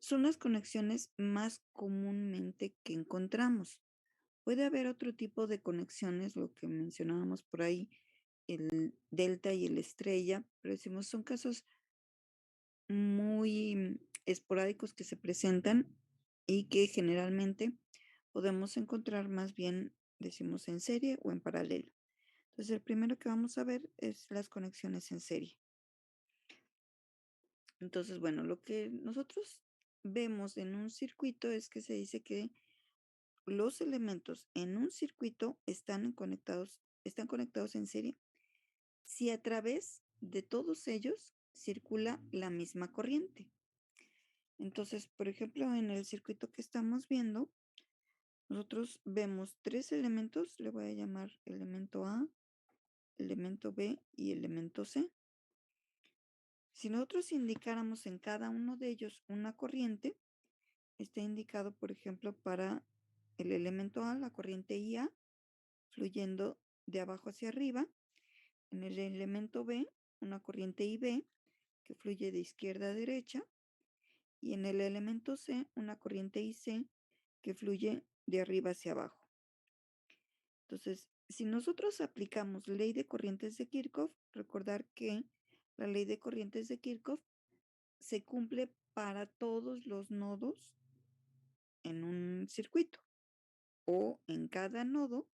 son las conexiones más comúnmente que encontramos. Puede haber otro tipo de conexiones, lo que mencionábamos por ahí, el delta y el estrella, pero decimos son casos muy esporádicos que se presentan y que generalmente podemos encontrar más bien, decimos, en serie o en paralelo. Entonces, el primero que vamos a ver es las conexiones en serie. Entonces, bueno, lo que nosotros vemos en un circuito es que se dice que los elementos en un circuito están conectados en serie si a través de todos ellos circula la misma corriente. Entonces, por ejemplo, en el circuito que estamos viendo, nosotros vemos tres elementos, le voy a llamar elemento A, elemento B y elemento C. Si nosotros indicáramos en cada uno de ellos una corriente, está indicado, por ejemplo, para el elemento A, la corriente IA, fluyendo de abajo hacia arriba. En el elemento B, una corriente IB, que fluye de izquierda a derecha. Y en el elemento C, una corriente IC, que fluye de arriba hacia abajo. Entonces, si nosotros aplicamos ley de corrientes de Kirchhoff, recordar que la ley de corrientes de Kirchhoff se cumple para todos los nodos en un circuito, o en cada nodo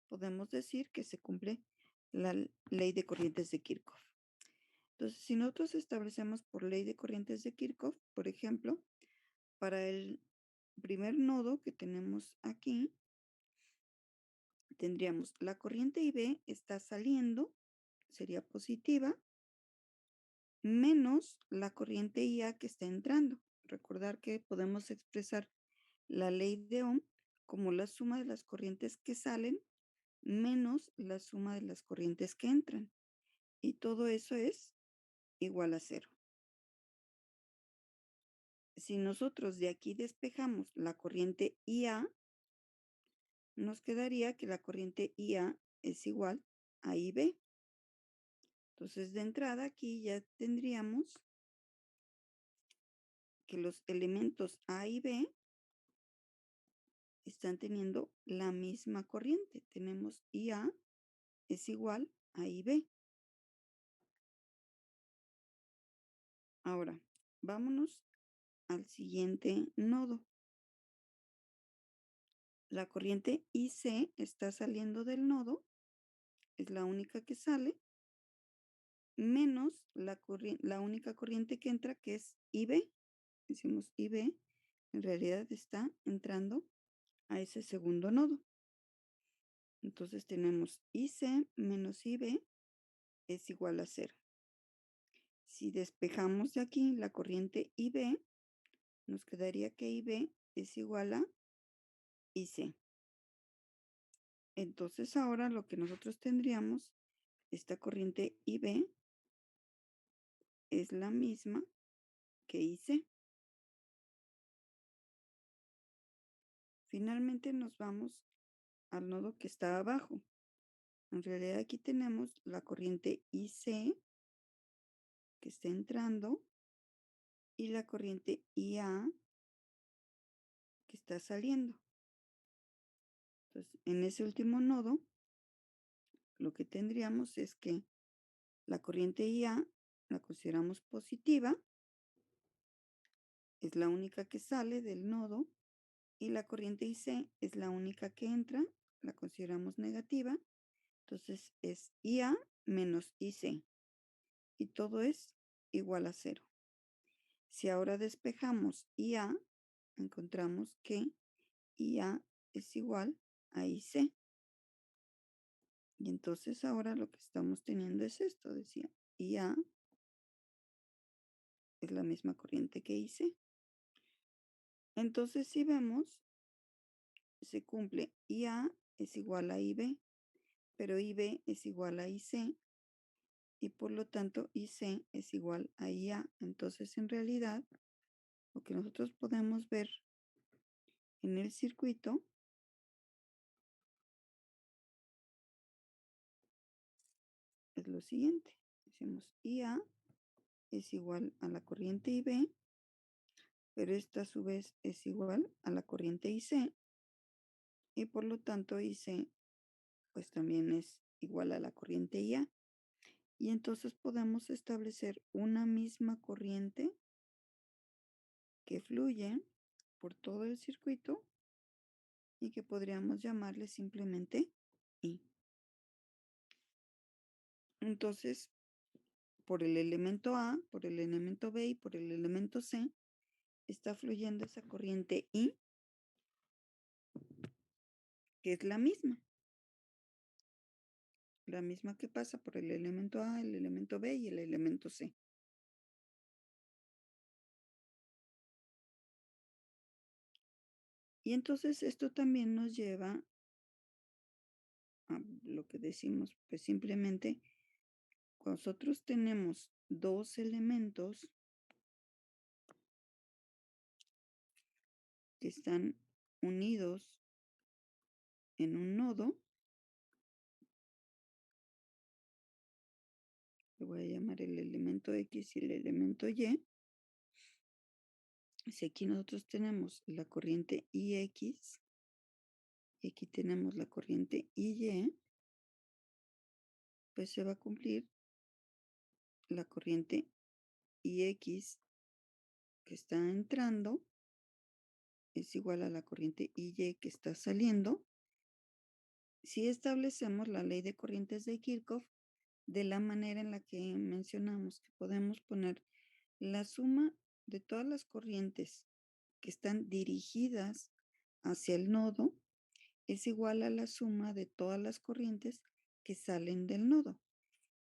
podemos decir que se cumple la ley de corrientes de Kirchhoff. Entonces, si nosotros establecemos por ley de corrientes de Kirchhoff, por ejemplo, para el primer nodo que tenemos aquí, tendríamos la corriente IB está saliendo, sería positiva, menos la corriente IA que está entrando. Recordar que podemos expresar la ley de Ohm como la suma de las corrientes que salen menos la suma de las corrientes que entran. Y todo eso es igual a cero. Si nosotros de aquí despejamos la corriente IA, nos quedaría que la corriente IA es igual a IB. Entonces, de entrada aquí ya tendríamos que los elementos A y B están teniendo la misma corriente. Tenemos IA es igual a IB. Ahora, vámonos al siguiente nodo. La corriente IC está saliendo del nodo, es la única que sale, menos la única corriente que entra, que es IB. Decimos IB, en realidad está entrando a ese segundo nodo. Entonces tenemos IC menos IB es igual a 0. Si despejamos de aquí la corriente IB, nos quedaría que IB es igual a IC. Entonces ahora lo que nosotros tendríamos, esta corriente IB es la misma que IC. Finalmente nos vamos al nodo que está abajo. En realidad aquí tenemos la corriente IC que está entrando y la corriente IA que está saliendo. Entonces, en ese último nodo, lo que tendríamos es que la corriente IA la consideramos positiva, es la única que sale del nodo, y la corriente IC es la única que entra, la consideramos negativa. Entonces es IA menos IC y todo es igual a 0. Si ahora despejamos IA, encontramos que IA es igual a IC. Y entonces ahora lo que estamos teniendo es esto, decía, IA es la misma corriente que IC. Entonces si vemos, se cumple IA es igual a IB, pero IB es igual a IC y por lo tanto IC es igual a IA. Entonces en realidad lo que nosotros podemos ver en el circuito es lo siguiente. Decimos IA es igual a la corriente IB pero esta a su vez es igual a la corriente IC y por lo tanto IC pues también es igual a la corriente IA. Y entonces podemos establecer una misma corriente que fluye por todo el circuito y que podríamos llamarle simplemente I. Entonces, por el elemento A, por el elemento B y por el elemento C, está fluyendo esa corriente I, que es la misma que pasa por el elemento A, el elemento B y el elemento C. Y entonces esto también nos lleva a lo que decimos, pues simplemente nosotros tenemos dos elementos que están unidos en un nodo, le voy a llamar el elemento X y el elemento Y. Si aquí nosotros tenemos la corriente IX y aquí tenemos la corriente IY, pues se va a cumplir la corriente IX que está entrando es igual a la corriente IY que está saliendo si establecemos la ley de corrientes de Kirchhoff de la manera en la que mencionamos, que podemos poner la suma de todas las corrientes que están dirigidas hacia el nodo es igual a la suma de todas las corrientes que salen del nodo.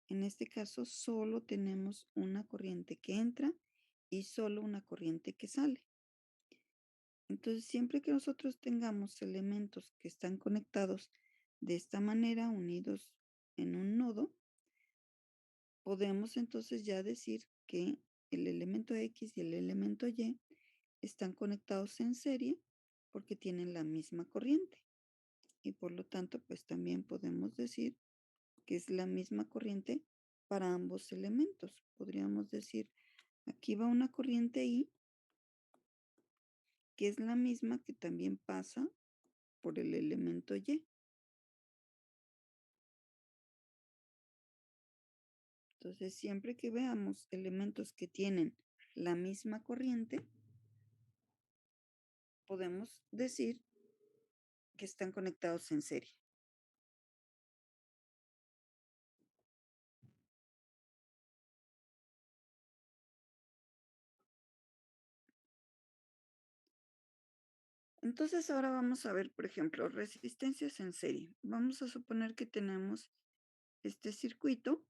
En este caso, solo tenemos una corriente que entra y solo una corriente que sale. Entonces, siempre que nosotros tengamos elementos que están conectados de esta manera, unidos en un nodo, podemos entonces ya decir que el elemento X y el elemento Y están conectados en serie porque tienen la misma corriente. Y por lo tanto, pues también podemos decir que es la misma corriente para ambos elementos. Podríamos decir, aquí va una corriente I, que es la misma que también pasa por el elemento Y. Entonces, siempre que veamos elementos que tienen la misma corriente, podemos decir que están conectados en serie. Entonces, ahora vamos a ver, por ejemplo, resistencias en serie. Vamos a suponer que tenemos este circuito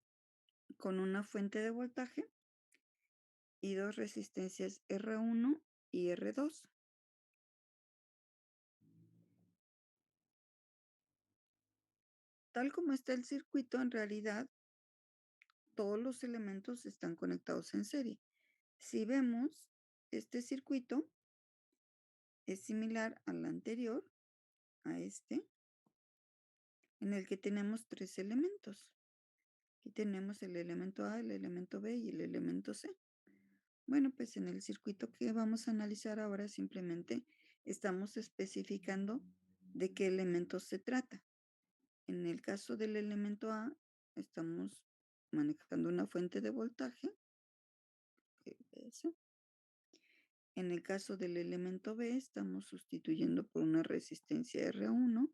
con una fuente de voltaje y dos resistencias R1 y R2. Tal como está el circuito, en realidad todos los elementos están conectados en serie. Si vemos, este circuito es similar al anterior, a este, en el que tenemos tres elementos. Aquí tenemos el elemento A, el elemento B y el elemento C. Bueno, pues en el circuito que vamos a analizar ahora simplemente estamos especificando de qué elementos se trata. En el caso del elemento A, estamos manejando una fuente de voltaje, que es. En el caso del elemento B, estamos sustituyendo por una resistencia R1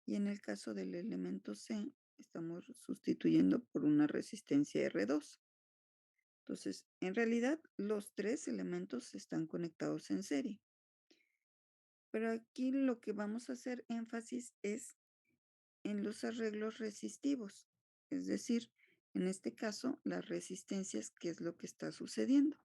y en el caso del elemento C, estamos sustituyendo por una resistencia R2. Entonces, en realidad, los tres elementos están conectados en serie. Pero aquí lo que vamos a hacer énfasis es en los arreglos resistivos, es decir, en este caso, las resistencias, ¿qué es lo que está sucediendo?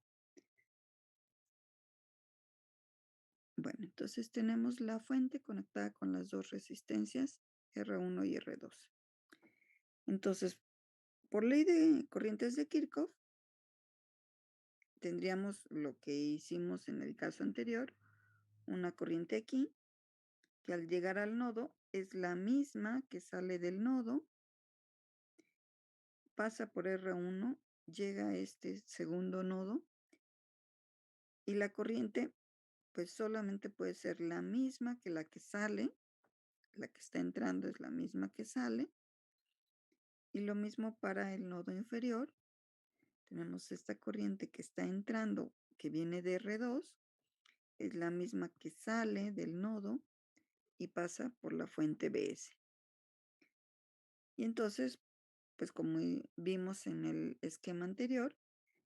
Bueno, entonces tenemos la fuente conectada con las dos resistencias R1 y R2. Entonces, por ley de corrientes de Kirchhoff, tendríamos lo que hicimos en el caso anterior, una corriente aquí, que al llegar al nodo es la misma que sale del nodo, pasa por R1, llega a este segundo nodo Y la corriente, pues solamente puede ser la misma que la que sale, la que está entrando es la misma que sale. Y lo mismo para el nodo inferior. Tenemos esta corriente que está entrando, que viene de R2, es la misma que sale del nodo y pasa por la fuente BS. Y entonces, pues como vimos en el esquema anterior,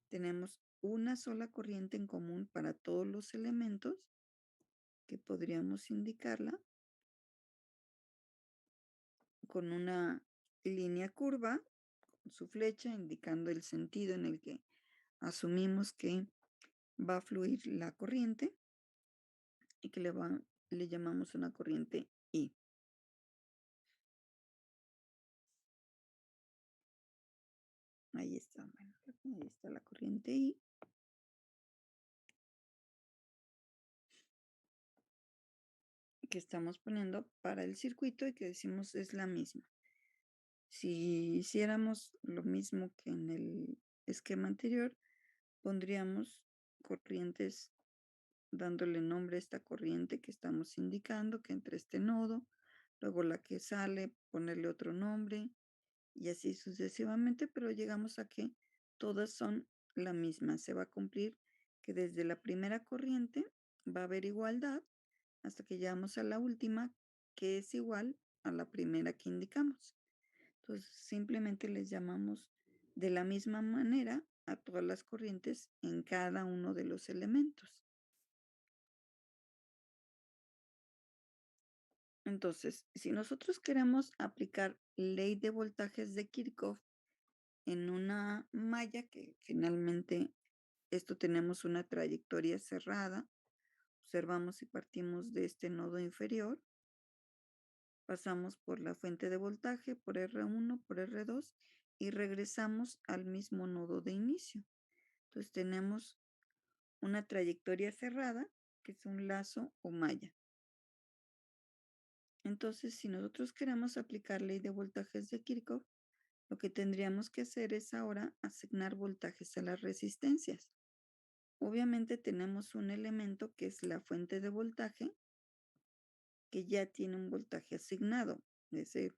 tenemos una sola corriente en común para todos los elementos que podríamos indicarla con una línea curva, con su flecha indicando el sentido en el que asumimos que va a fluir la corriente y que le llamamos una corriente I. Ahí está, bueno, ahí está la corriente I. Que estamos poniendo para el circuito y que decimos es la misma. Si hiciéramos lo mismo que en el esquema anterior, pondríamos corrientes dándole nombre a esta corriente que estamos indicando que entre este nodo, luego la que sale, ponerle otro nombre y así sucesivamente, pero llegamos a que todas son la misma. Se va a cumplir que desde la primera corriente va a haber igualdad hasta que llegamos a la última, que es igual a la primera que indicamos. Entonces, simplemente les llamamos de la misma manera a todas las corrientes en cada uno de los elementos. Entonces, si nosotros queremos aplicar ley de voltajes de Kirchhoff en una malla que finalmente esto tenemos una trayectoria cerrada, observamos si partimos de este nodo inferior, pasamos por la fuente de voltaje, por R1, por R2 y regresamos al mismo nodo de inicio. Entonces tenemos una trayectoria cerrada, que es un lazo o malla. Entonces, si nosotros queremos aplicar ley de voltajes de Kirchhoff, lo que tendríamos que hacer es ahora asignar voltajes a las resistencias. Obviamente tenemos un elemento que es la fuente de voltaje, que ya tiene un voltaje asignado. Ese,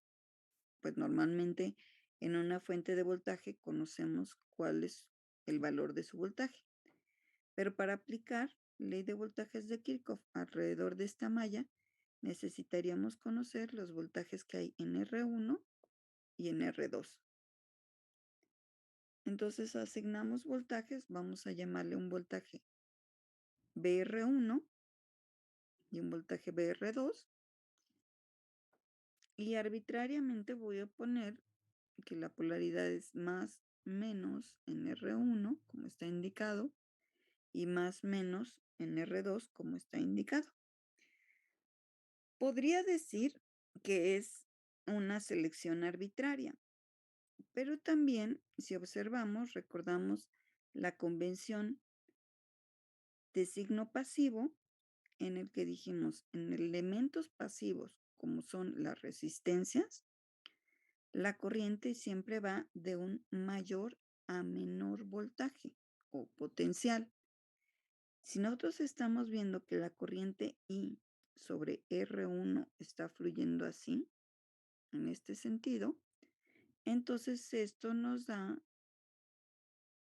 pues normalmente en una fuente de voltaje conocemos cuál es el valor de su voltaje. Pero para aplicar ley de voltajes de Kirchhoff alrededor de esta malla, necesitaríamos conocer los voltajes que hay en R1 y en R2. Entonces asignamos voltajes, vamos a llamarle un voltaje BR1 y un voltaje BR2 y arbitrariamente voy a poner que la polaridad es más menos en R1 como está indicado y más menos en R2 como está indicado. Podría decir que es una selección arbitraria, pero también si observamos, recordamos la convención de signo pasivo en el que dijimos en elementos pasivos como son las resistencias, la corriente siempre va de un mayor a menor voltaje o potencial. Si nosotros estamos viendo que la corriente I sobre R1 está fluyendo así, en este sentido, entonces esto nos da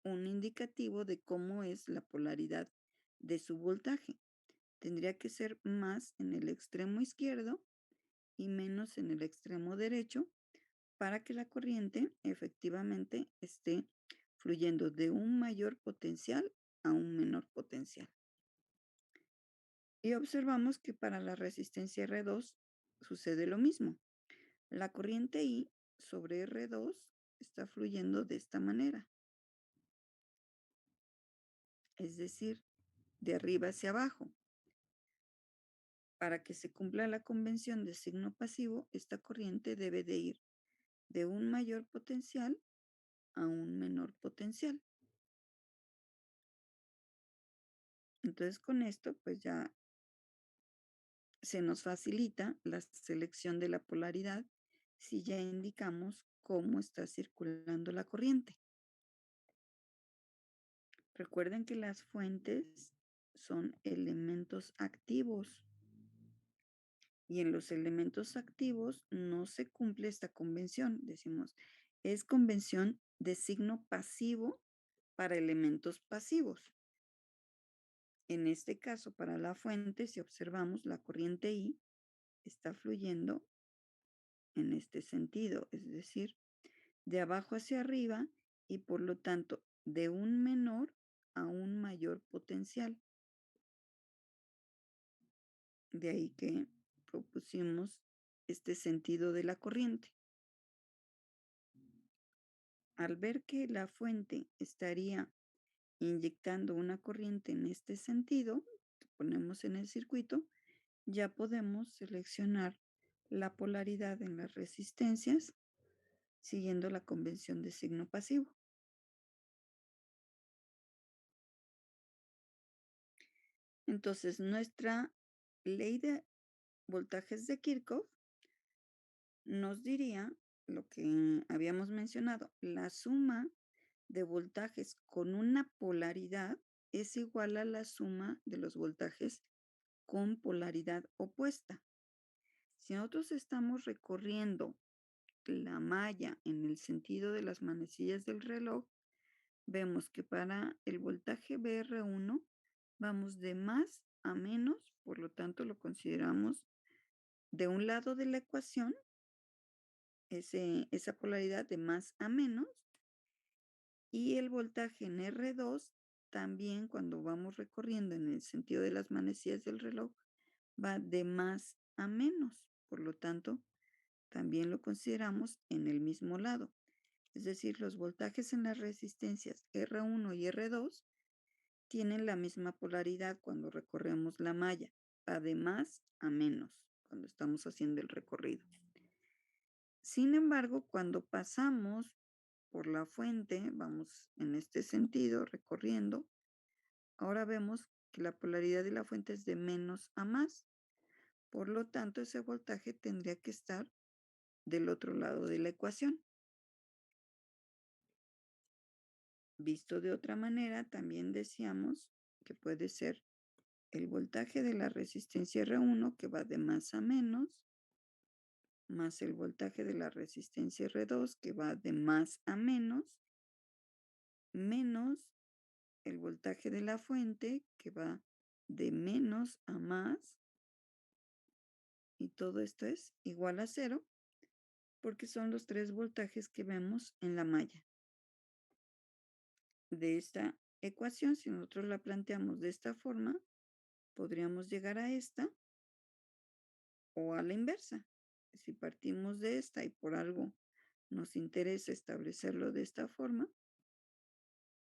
un indicativo de cómo es la polaridad de su voltaje. Tendría que ser más en el extremo izquierdo y menos en el extremo derecho para que la corriente efectivamente esté fluyendo de un mayor potencial a un menor potencial. Y observamos que para la resistencia R2 sucede lo mismo. La corriente I sobre R2 está fluyendo de esta manera, es decir, de arriba hacia abajo. Para que se cumpla la convención de signo pasivo, esta corriente debe de ir de un mayor potencial a un menor potencial. Entonces con esto pues ya se nos facilita la selección de la polaridad si ya indicamos cómo está circulando la corriente. Recuerden que las fuentes son elementos activos. Y en los elementos activos no se cumple esta convención. Decimos, es convención de signo pasivo para elementos pasivos. En este caso, para la fuente, si observamos, la corriente I está fluyendo en este sentido, es decir, de abajo hacia arriba y por lo tanto de un menor a un mayor potencial. De ahí que propusimos este sentido de la corriente. Al ver que la fuente estaría inyectando una corriente en este sentido, que ponemos en el circuito, ya podemos seleccionar la polaridad en las resistencias siguiendo la convención de signo pasivo. Entonces, nuestra ley de voltajes de Kirchhoff nos diría lo que habíamos mencionado, la suma de voltajes con una polaridad es igual a la suma de los voltajes con polaridad opuesta. Si nosotros estamos recorriendo la malla en el sentido de las manecillas del reloj, vemos que para el voltaje BR1 vamos de más a menos, por lo tanto lo consideramos de un lado de la ecuación, esa polaridad de más a menos, y el voltaje en R2 también cuando vamos recorriendo en el sentido de las manecillas del reloj va de más a menos, por lo tanto también lo consideramos en el mismo lado. Es decir, los voltajes en las resistencias R1 y R2 tienen la misma polaridad cuando recorremos la malla, va de más a menos cuando estamos haciendo el recorrido. Sin embargo, cuando pasamos por la fuente, vamos en este sentido recorriendo, ahora vemos que la polaridad de la fuente es de menos a más. Por lo tanto, ese voltaje tendría que estar del otro lado de la ecuación. Visto de otra manera, también decíamos que puede ser el voltaje de la resistencia R1 que va de más a menos, más el voltaje de la resistencia R2 que va de más a menos el voltaje de la fuente que va de menos a más, y todo esto es igual a cero porque son los tres voltajes que vemos en la malla. De esta ecuación, si nosotros la planteamos de esta forma, podríamos llegar a esta o a la inversa. Si partimos de esta y por algo nos interesa establecerlo de esta forma,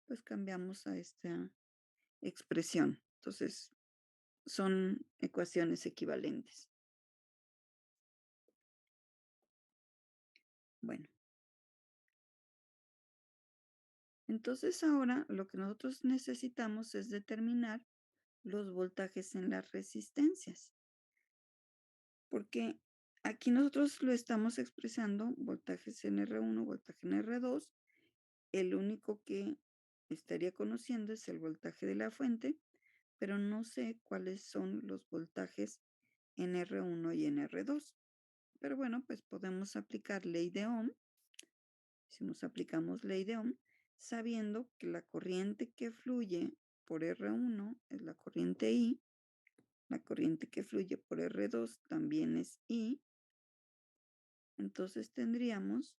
pues cambiamos a esta expresión. Entonces, son ecuaciones equivalentes. Bueno, entonces ahora lo que nosotros necesitamos es determinar los voltajes en las resistencias, porque aquí nosotros lo estamos expresando, voltajes en R1, voltaje en R2, el único que estaría conociendo es el voltaje de la fuente, pero no sé cuáles son los voltajes en R1 y en R2. Pero bueno, pues podemos aplicar ley de Ohm. Si nos aplicamos ley de Ohm, sabiendo que la corriente que fluye por R1 es la corriente I, la corriente que fluye por R2 también es I, entonces tendríamos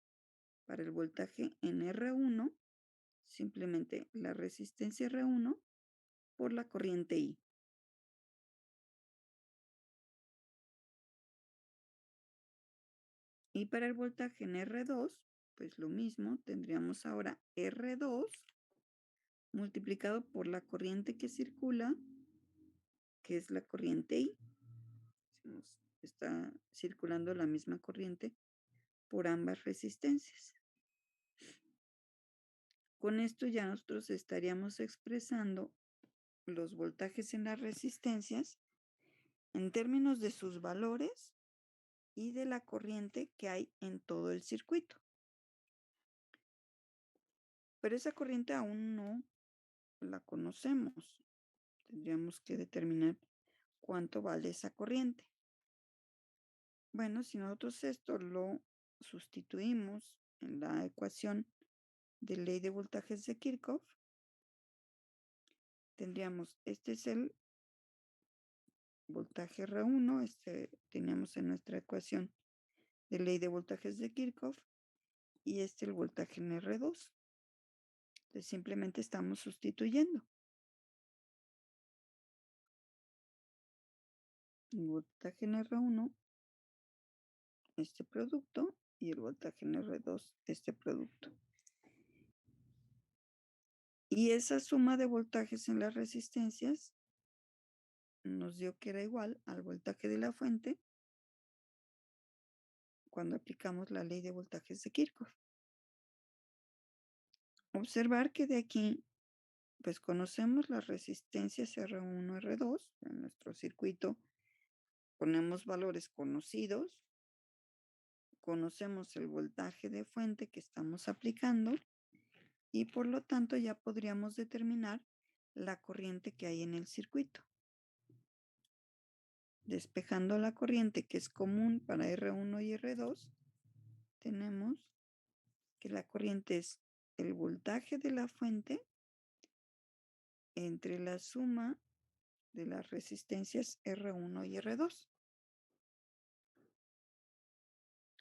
para el voltaje en R1 simplemente la resistencia R1 por la corriente I. Y para el voltaje en R2, pues lo mismo, tendríamos ahora R2 multiplicado por la corriente que circula, que es la corriente I. Está circulando la misma corriente por ambas resistencias. Con esto ya nosotros estaríamos expresando los voltajes en las resistencias en términos de sus valores y de la corriente que hay en todo el circuito. Pero esa corriente aún no la conocemos. Tendríamos que determinar cuánto vale esa corriente. Bueno, si nosotros esto lo sustituimos en la ecuación de ley de voltajes de Kirchhoff, tendríamos, este es el voltaje R1, este teníamos en nuestra ecuación de ley de voltajes de Kirchhoff, y este el voltaje en R2. Entonces simplemente estamos sustituyendo. El voltaje en R1, este producto, y el voltaje en R2, este producto. Y esa suma de voltajes en las resistencias nos dio que era igual al voltaje de la fuente cuando aplicamos la ley de voltajes de Kirchhoff. Observar que de aquí, pues conocemos las resistencias R1, R2. En nuestro circuito ponemos valores conocidos, conocemos el voltaje de fuente que estamos aplicando y por lo tanto ya podríamos determinar la corriente que hay en el circuito. Despejando la corriente que es común para R1 y R2, tenemos que la corriente es el voltaje de la fuente entre la suma de las resistencias R1 y R2.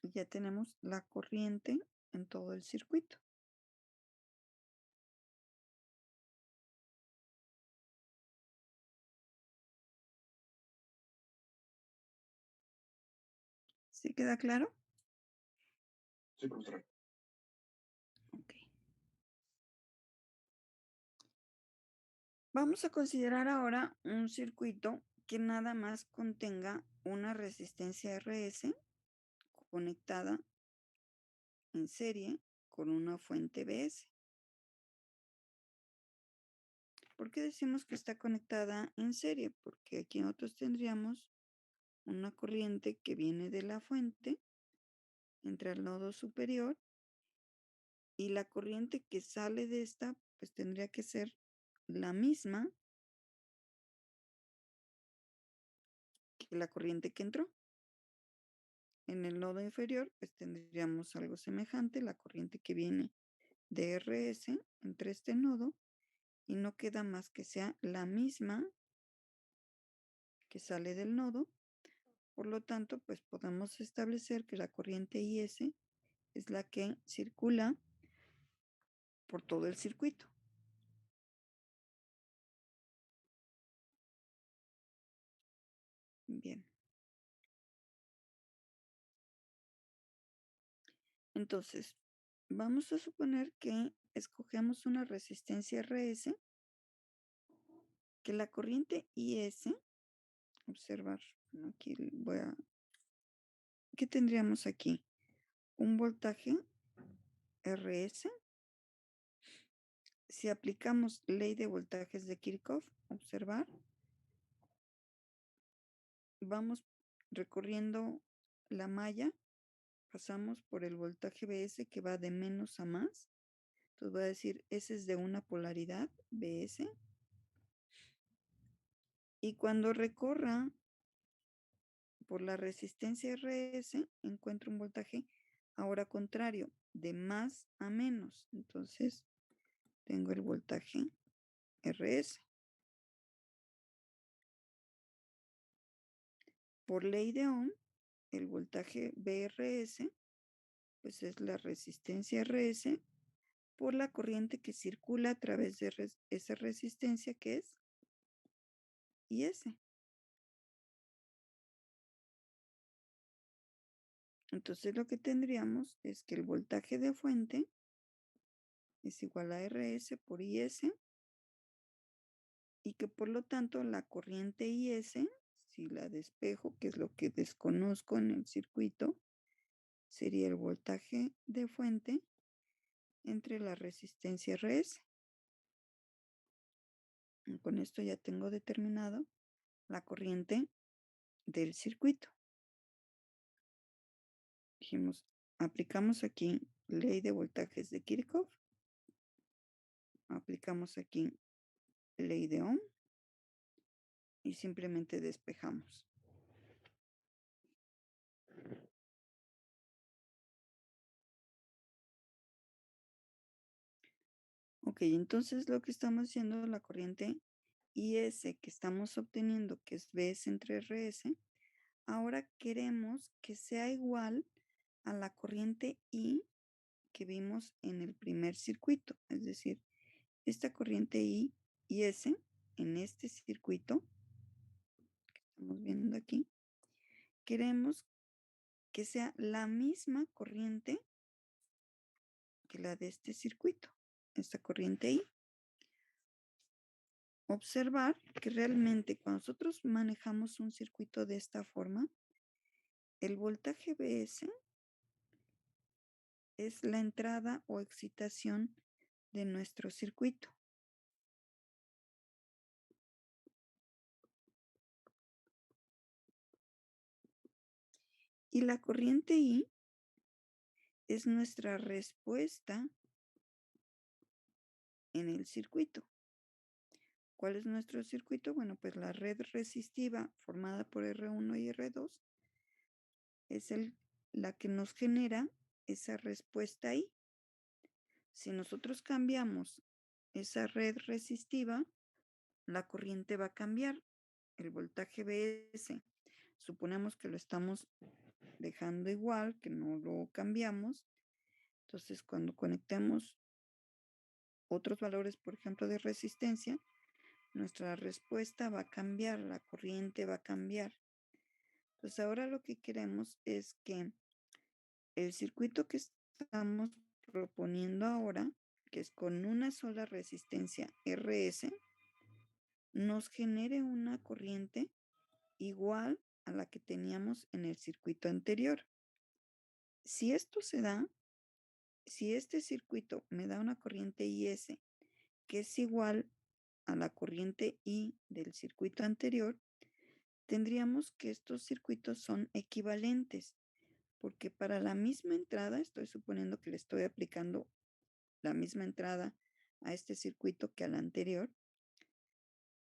Y ya tenemos la corriente en todo el circuito. ¿Sí queda claro? Sí, profesora. Ok. Vamos a considerar ahora un circuito que nada más contenga una resistencia RS conectada en serie con una fuente BS. ¿Por qué decimos que está conectada en serie? Porque aquí nosotros tendríamos una corriente que viene de la fuente, entra al nodo superior, y la corriente que sale de esta, pues tendría que ser la misma que la corriente que entró. En el nodo inferior, pues tendríamos algo semejante, la corriente que viene de RS entre este nodo, y no queda más que sea la misma que sale del nodo. Por lo tanto, pues podemos establecer que la corriente IS es la que circula por todo el circuito. Bien. Entonces, vamos a suponer que escogemos una resistencia RS, que la corriente IS, observar, aquí voy a, ¿qué tendríamos aquí? Un voltaje RS. Si aplicamos ley de voltajes de Kirchhoff, observar, vamos recorriendo la malla, pasamos por el voltaje BS que va de menos a más. Entonces voy a decir, ese es de una polaridad, BS. Y cuando recorra por la resistencia RS, encuentro un voltaje ahora contrario, de más a menos. Entonces tengo el voltaje RS. Por ley de Ohm, el voltaje BRS, pues es la resistencia RS por la corriente que circula a través de esa resistencia que es IS. Entonces lo que tendríamos es que el voltaje de fuente es igual a RS por IS y que por lo tanto la corriente IS, si la despejo, que es lo que desconozco en el circuito, sería el voltaje de fuente entre la resistencia RS. Con esto ya tengo determinado la corriente del circuito. Dijimos, aplicamos aquí ley de voltajes de Kirchhoff, aplicamos aquí ley de Ohm, y simplemente despejamos. Ok, entonces lo que estamos haciendo, la corriente IS que estamos obteniendo, que es BS entre RS, ahora queremos que sea igual a la corriente I que vimos en el primer circuito. Es decir, esta corriente I y S en este circuito que estamos viendo aquí, queremos que sea la misma corriente que la de este circuito, esta corriente I. Observar que realmente cuando nosotros manejamos un circuito de esta forma, el voltaje Bs es la entrada o excitación de nuestro circuito. Y la corriente I es nuestra respuesta en el circuito. ¿Cuál es nuestro circuito? Bueno, pues la red resistiva formada por R1 y R2 es la que nos genera esa respuesta I. Si nosotros cambiamos esa red resistiva, la corriente va a cambiar. El voltaje Bs, suponemos que lo estamos dejando igual, que no lo cambiamos. Entonces, cuando conectemos otros valores, por ejemplo, de resistencia, nuestra respuesta va a cambiar, la corriente va a cambiar. Entonces, ahora lo que queremos es que el circuito que estamos proponiendo ahora, que es con una sola resistencia RS, nos genere una corriente igual a la que teníamos en el circuito anterior. Si esto se da, si este circuito me da una corriente IS que es igual a la corriente I del circuito anterior, tendríamos que estos circuitos son equivalentes, porque para la misma entrada, estoy suponiendo que le estoy aplicando la misma entrada a este circuito que al anterior,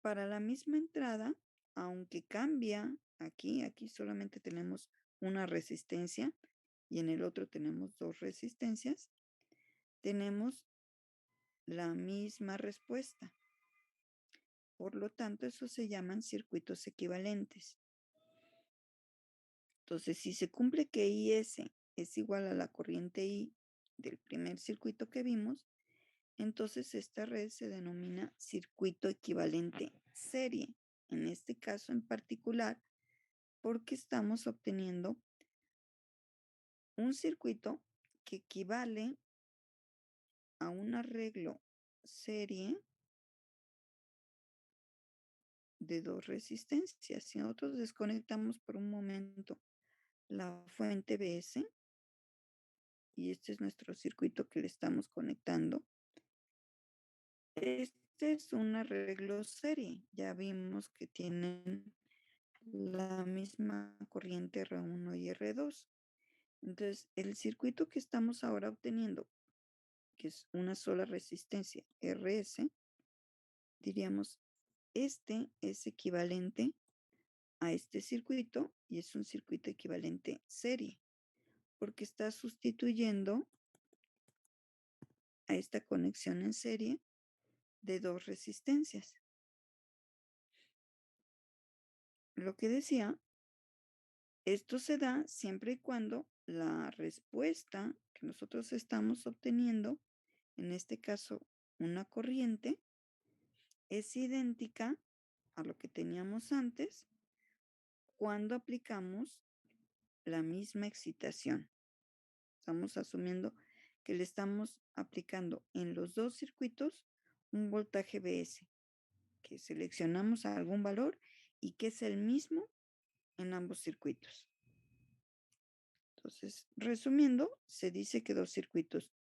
para la misma entrada, aunque cambia aquí solamente tenemos una resistencia y en el otro tenemos dos resistencias, tenemos la misma respuesta. Por lo tanto, eso se llaman circuitos equivalentes. Entonces, si se cumple que IS es igual a la corriente I del primer circuito que vimos, entonces esta red se denomina circuito equivalente serie. En este caso en particular, porque estamos obteniendo un circuito que equivale a un arreglo serie de dos resistencias. Si nosotros desconectamos por un momento la fuente Bs, y este es nuestro circuito que le estamos conectando, este es un arreglo serie. Ya vimos que tienen la misma corriente R1 y R2. Entonces, el circuito que estamos ahora obteniendo, que es una sola resistencia RS, diríamos, este es equivalente a este circuito y es un circuito equivalente serie, porque está sustituyendo a esta conexión en serie de dos resistencias. Lo que decía, esto se da siempre y cuando la respuesta que nosotros estamos obteniendo, en este caso una corriente, es idéntica a lo que teníamos antes cuando aplicamos la misma excitación. Estamos asumiendo que le estamos aplicando en los dos circuitos un voltaje Bs, que seleccionamos algún valor y que es el mismo en ambos circuitos. Entonces, resumiendo, se dice que dos circuitos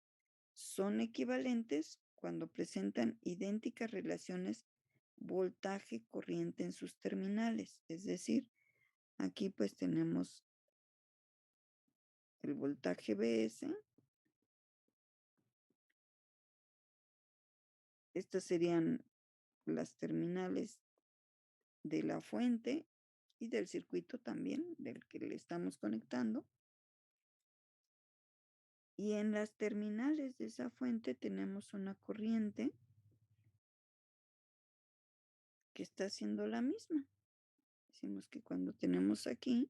son equivalentes cuando presentan idénticas relaciones voltaje-corriente en sus terminales. Es decir, aquí pues tenemos el voltaje Bs. Estas serían las terminales de la fuente y del circuito también, del que le estamos conectando. Y en las terminales de esa fuente tenemos una corriente que está haciendo la misma. Decimos que cuando tenemos aquí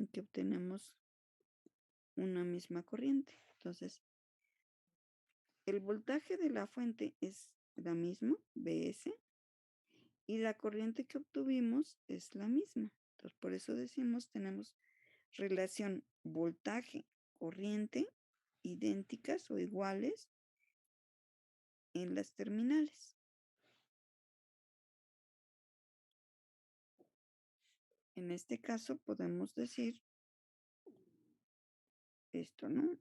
y que obtenemos una misma corriente. Entonces, el voltaje de la fuente es la misma, Bs, y la corriente que obtuvimos es la misma. Entonces, por eso decimos, tenemos relación voltaje-corriente idénticas o iguales en las terminales. En este caso podemos decir esto, ¿no?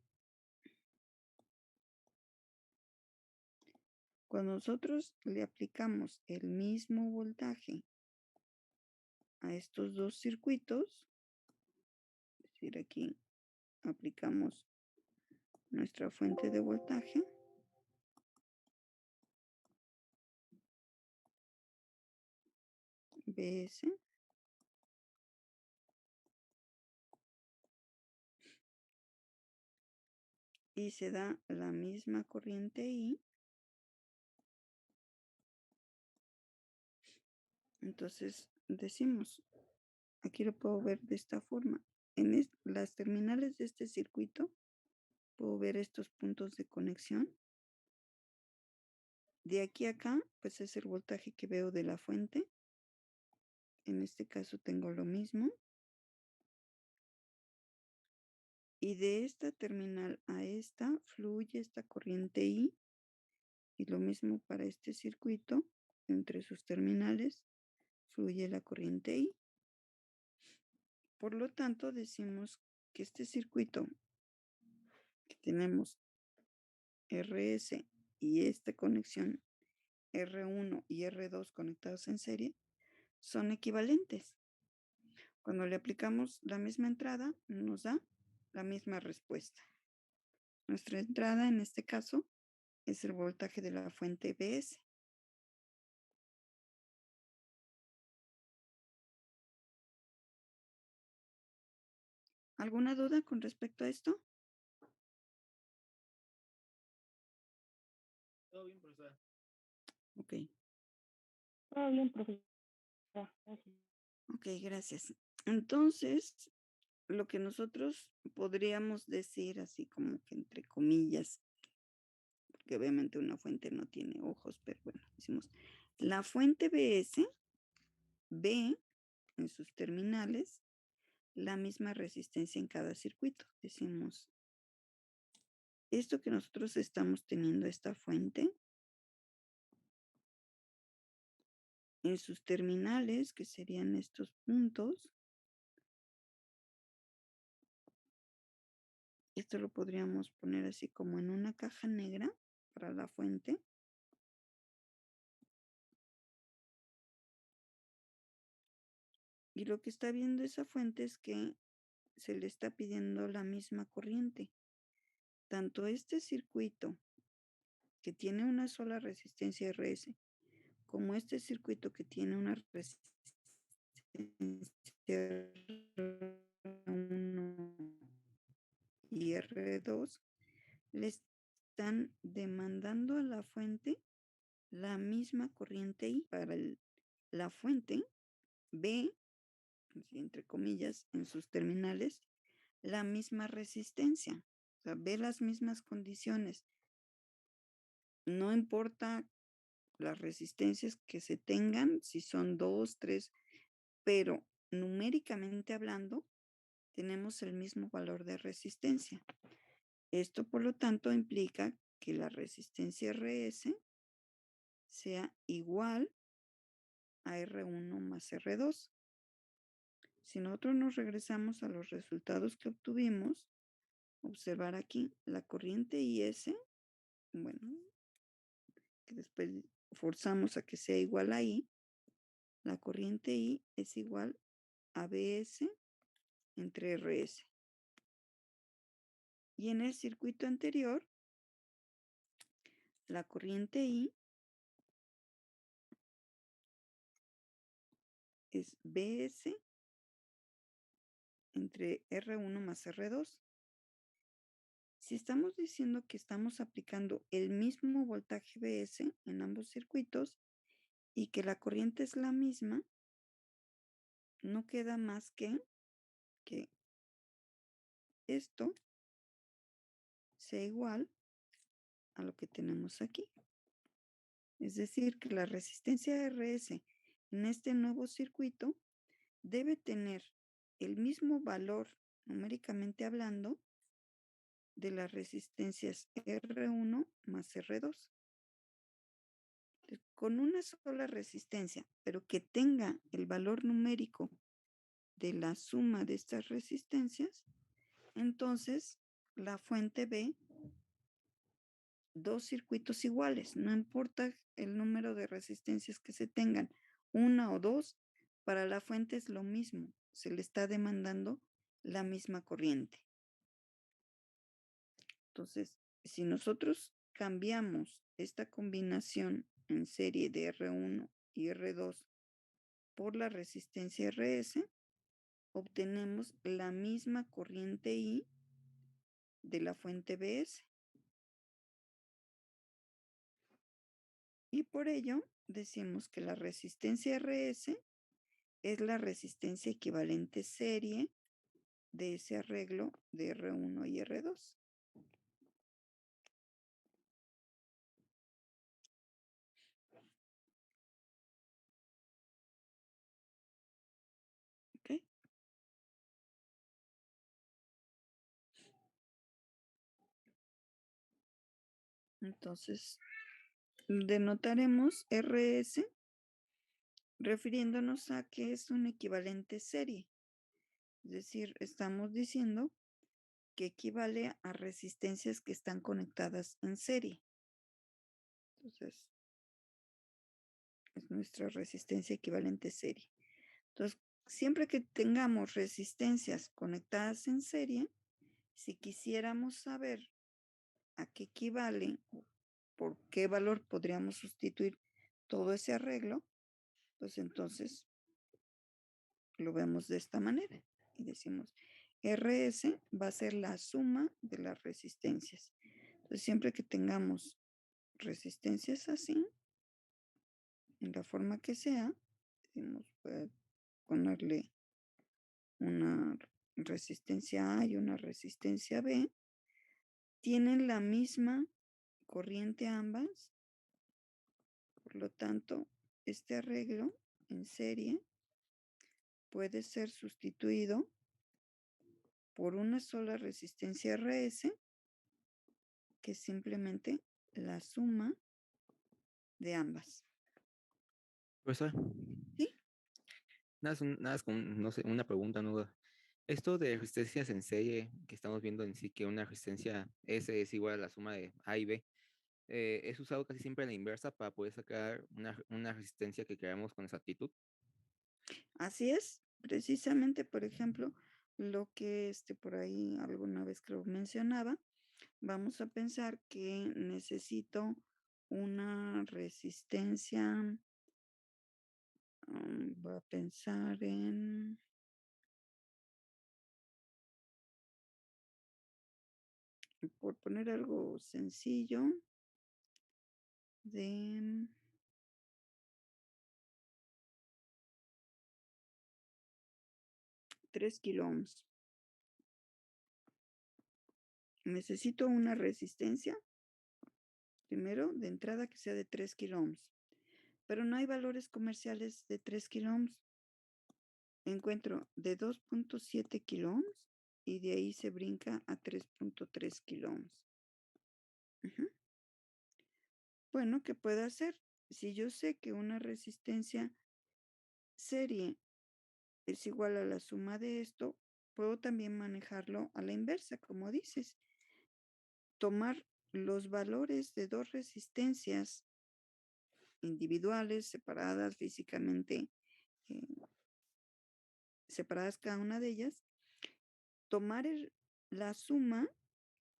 Cuando nosotros le aplicamos el mismo voltaje a estos dos circuitos, es decir, aquí aplicamos nuestra fuente de voltaje, Bs, y se da la misma corriente I. Entonces decimos, aquí lo puedo ver de esta forma. En las terminales de este circuito puedo ver estos puntos de conexión. De aquí a acá, pues es el voltaje que veo de la fuente. En este caso tengo lo mismo. Y de esta terminal a esta fluye esta corriente I. Y lo mismo para este circuito, entre sus terminales fluye la corriente I. Por lo tanto, decimos que este circuito que tenemos RS y esta conexión R1 y R2 conectados en serie son equivalentes. Cuando le aplicamos la misma entrada, nos da la misma respuesta. Nuestra entrada en este caso es el voltaje de la fuente Bs. ¿Alguna duda con respecto a esto? Todo bien, profesora. Ok, Todo bien, profesora. Gracias. ok, gracias. Entonces, lo que nosotros podríamos decir así como que entre comillas, porque obviamente una fuente no tiene ojos, pero bueno, decimos, la fuente Bs ve en sus terminales la misma resistencia en cada circuito. Decimos, esto que nosotros estamos teniendo, esta fuente, en sus terminales, que serían estos puntos, esto lo podríamos poner así como en una caja negra para la fuente. Y lo que está viendo esa fuente es que se le está pidiendo la misma corriente. Tanto este circuito que tiene una sola resistencia RS, como este circuito que tiene una resistencia R1 y R2, le están demandando a la fuente la misma corriente I. Para la fuente B, entre comillas, en sus terminales, la misma resistencia, o sea, ve las mismas condiciones. No importa las resistencias que se tengan, si son 2, 3, pero numéricamente hablando, tenemos el mismo valor de resistencia. Esto, por lo tanto, implica que la resistencia RS sea igual a R1 más R2. Si nosotros nos regresamos a los resultados que obtuvimos, observar aquí la corriente IS, bueno, que después forzamos a que sea igual a I, la corriente I es igual a Bs entre Rs. Y en el circuito anterior, la corriente I es Bs entre R1 más R2. Si estamos diciendo que estamos aplicando el mismo voltaje Bs en ambos circuitos y que la corriente es la misma, no queda más que esto sea igual a lo que tenemos aquí. Es decir, que la resistencia RS en este nuevo circuito debe tener el mismo valor, numéricamente hablando, de las resistencias R1 más R2. Con una sola resistencia, pero que tenga el valor numérico de la suma de estas resistencias, entonces la fuente ve dos circuitos iguales, no importa el número de resistencias que se tengan, una o dos, para la fuente es lo mismo, se le está demandando la misma corriente. Entonces, si nosotros cambiamos esta combinación en serie de R1 y R2 por la resistencia RS, obtenemos la misma corriente I de la fuente BS. Y por ello decimos que la resistencia RS es la resistencia equivalente serie de ese arreglo de R1 y R2. ¿Ok? Entonces, denotaremos RS refiriéndonos a que es un equivalente serie. Es decir, estamos diciendo que equivale a resistencias que están conectadas en serie. Entonces, es nuestra resistencia equivalente serie. Entonces, siempre que tengamos resistencias conectadas en serie, si quisiéramos saber a qué equivale o por qué valor podríamos sustituir todo ese arreglo, pues entonces lo vemos de esta manera y decimos RS va a ser la suma de las resistencias. Entonces, siempre que tengamos resistencias así, en la forma que sea, decimos, puede ponerle una resistencia A y una resistencia B, tienen la misma corriente ambas, por lo tanto, este arreglo en serie puede ser sustituido por una sola resistencia RS, que es simplemente la suma de ambas. Profesor, ¿Sí? nada más con, no sé, una pregunta, una duda. Esto de resistencias en serie, que estamos viendo en sí que una resistencia S es igual a la suma de A y B, es usado casi siempre a la inversa para poder sacar una resistencia que queramos con exactitud. Así es, precisamente, por ejemplo, lo que por ahí alguna vez creo mencionaba, vamos a pensar que necesito una resistencia, voy a pensar por poner algo sencillo, de 3 kilo ohms. Necesito una resistencia, primero, de entrada que sea de 3 kilo ohms, pero no hay valores comerciales de 3 kilo ohms. Encuentro de 2.7 kilo ohms y de ahí se brinca a 3.3 kilo ohms. Bueno, ¿qué puedo hacer? Si yo sé que una resistencia serie es igual a la suma de esto, puedo también manejarlo a la inversa, como dices. Tomar los valores de dos resistencias individuales, separadas físicamente, eh, separadas cada una de ellas, tomar la suma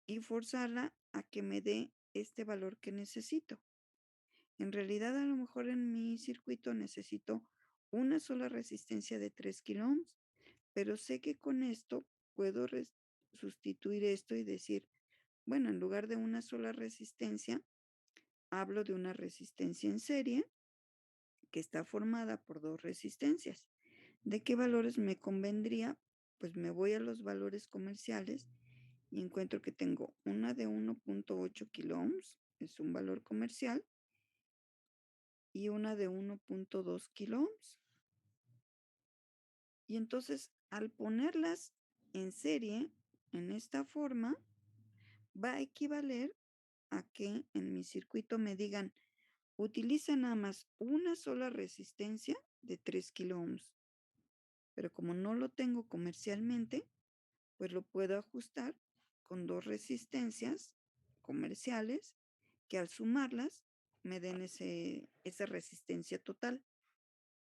y forzarla a que me dé este valor que necesito. En realidad, a lo mejor en mi circuito necesito una sola resistencia de 3 kilo ohms, pero sé que con esto puedo sustituir esto y decir, bueno, en lugar de una sola resistencia, hablo de una resistencia en serie que está formada por dos resistencias. ¿De qué valores me convendría? Pues me voy a los valores comerciales y encuentro que tengo una de 1.8 kilo ohms, es un valor comercial, y una de 1.2 kilo ohms. Y entonces, al ponerlas en serie, en esta forma, va a equivaler a que en mi circuito me digan, utiliza nada más una sola resistencia de 3 kilo ohms. Pero como no lo tengo comercialmente, pues lo puedo ajustar con dos resistencias comerciales que al sumarlas me den esa resistencia total.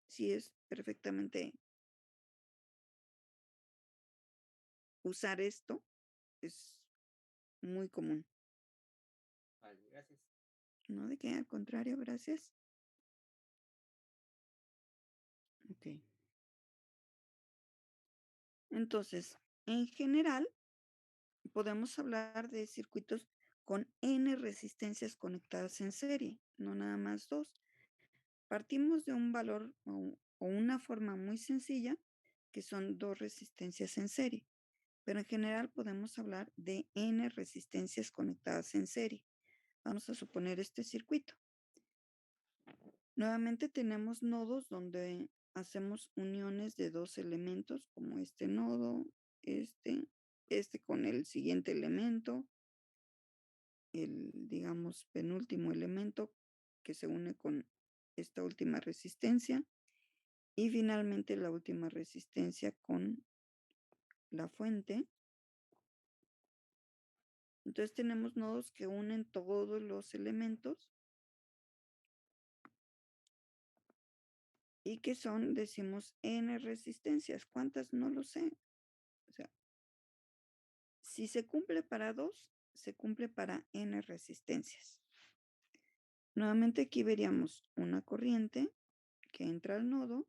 Sí, es perfectamente usar esto, es muy común. Vale, gracias. No, de qué, al contrario, gracias. Ok. Entonces, en general, podemos hablar de circuitos con N resistencias conectadas en serie, no nada más dos. Partimos de un valor o una forma muy sencilla, que son dos resistencias en serie, pero en general podemos hablar de N resistencias conectadas en serie. Vamos a suponer este circuito. Nuevamente tenemos nodos donde hacemos uniones de dos elementos, como este nodo, este con el siguiente elemento, el, digamos, penúltimo elemento que se une con esta última resistencia y finalmente la última resistencia con la fuente. Entonces tenemos nodos que unen todos los elementos y que son, decimos, N resistencias. ¿Cuántas? No lo sé. O sea, si se cumple para dos, se cumple para N resistencias. Nuevamente aquí veríamos una corriente que entra al nodo,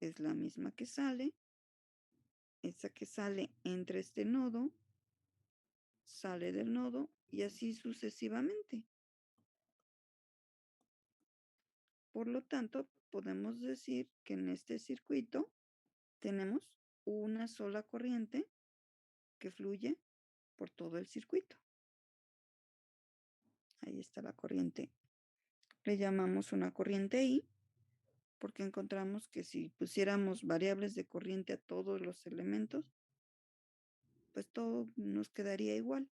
es la misma que sale. Esa que sale entre este nodo, sale del nodo y así sucesivamente. Por lo tanto, podemos decir que en este circuito tenemos una sola corriente que fluye por todo el circuito. Ahí está la corriente. Le llamamos una corriente I porque encontramos que si pusiéramos variables de corriente a todos los elementos, pues todo nos quedaría igual.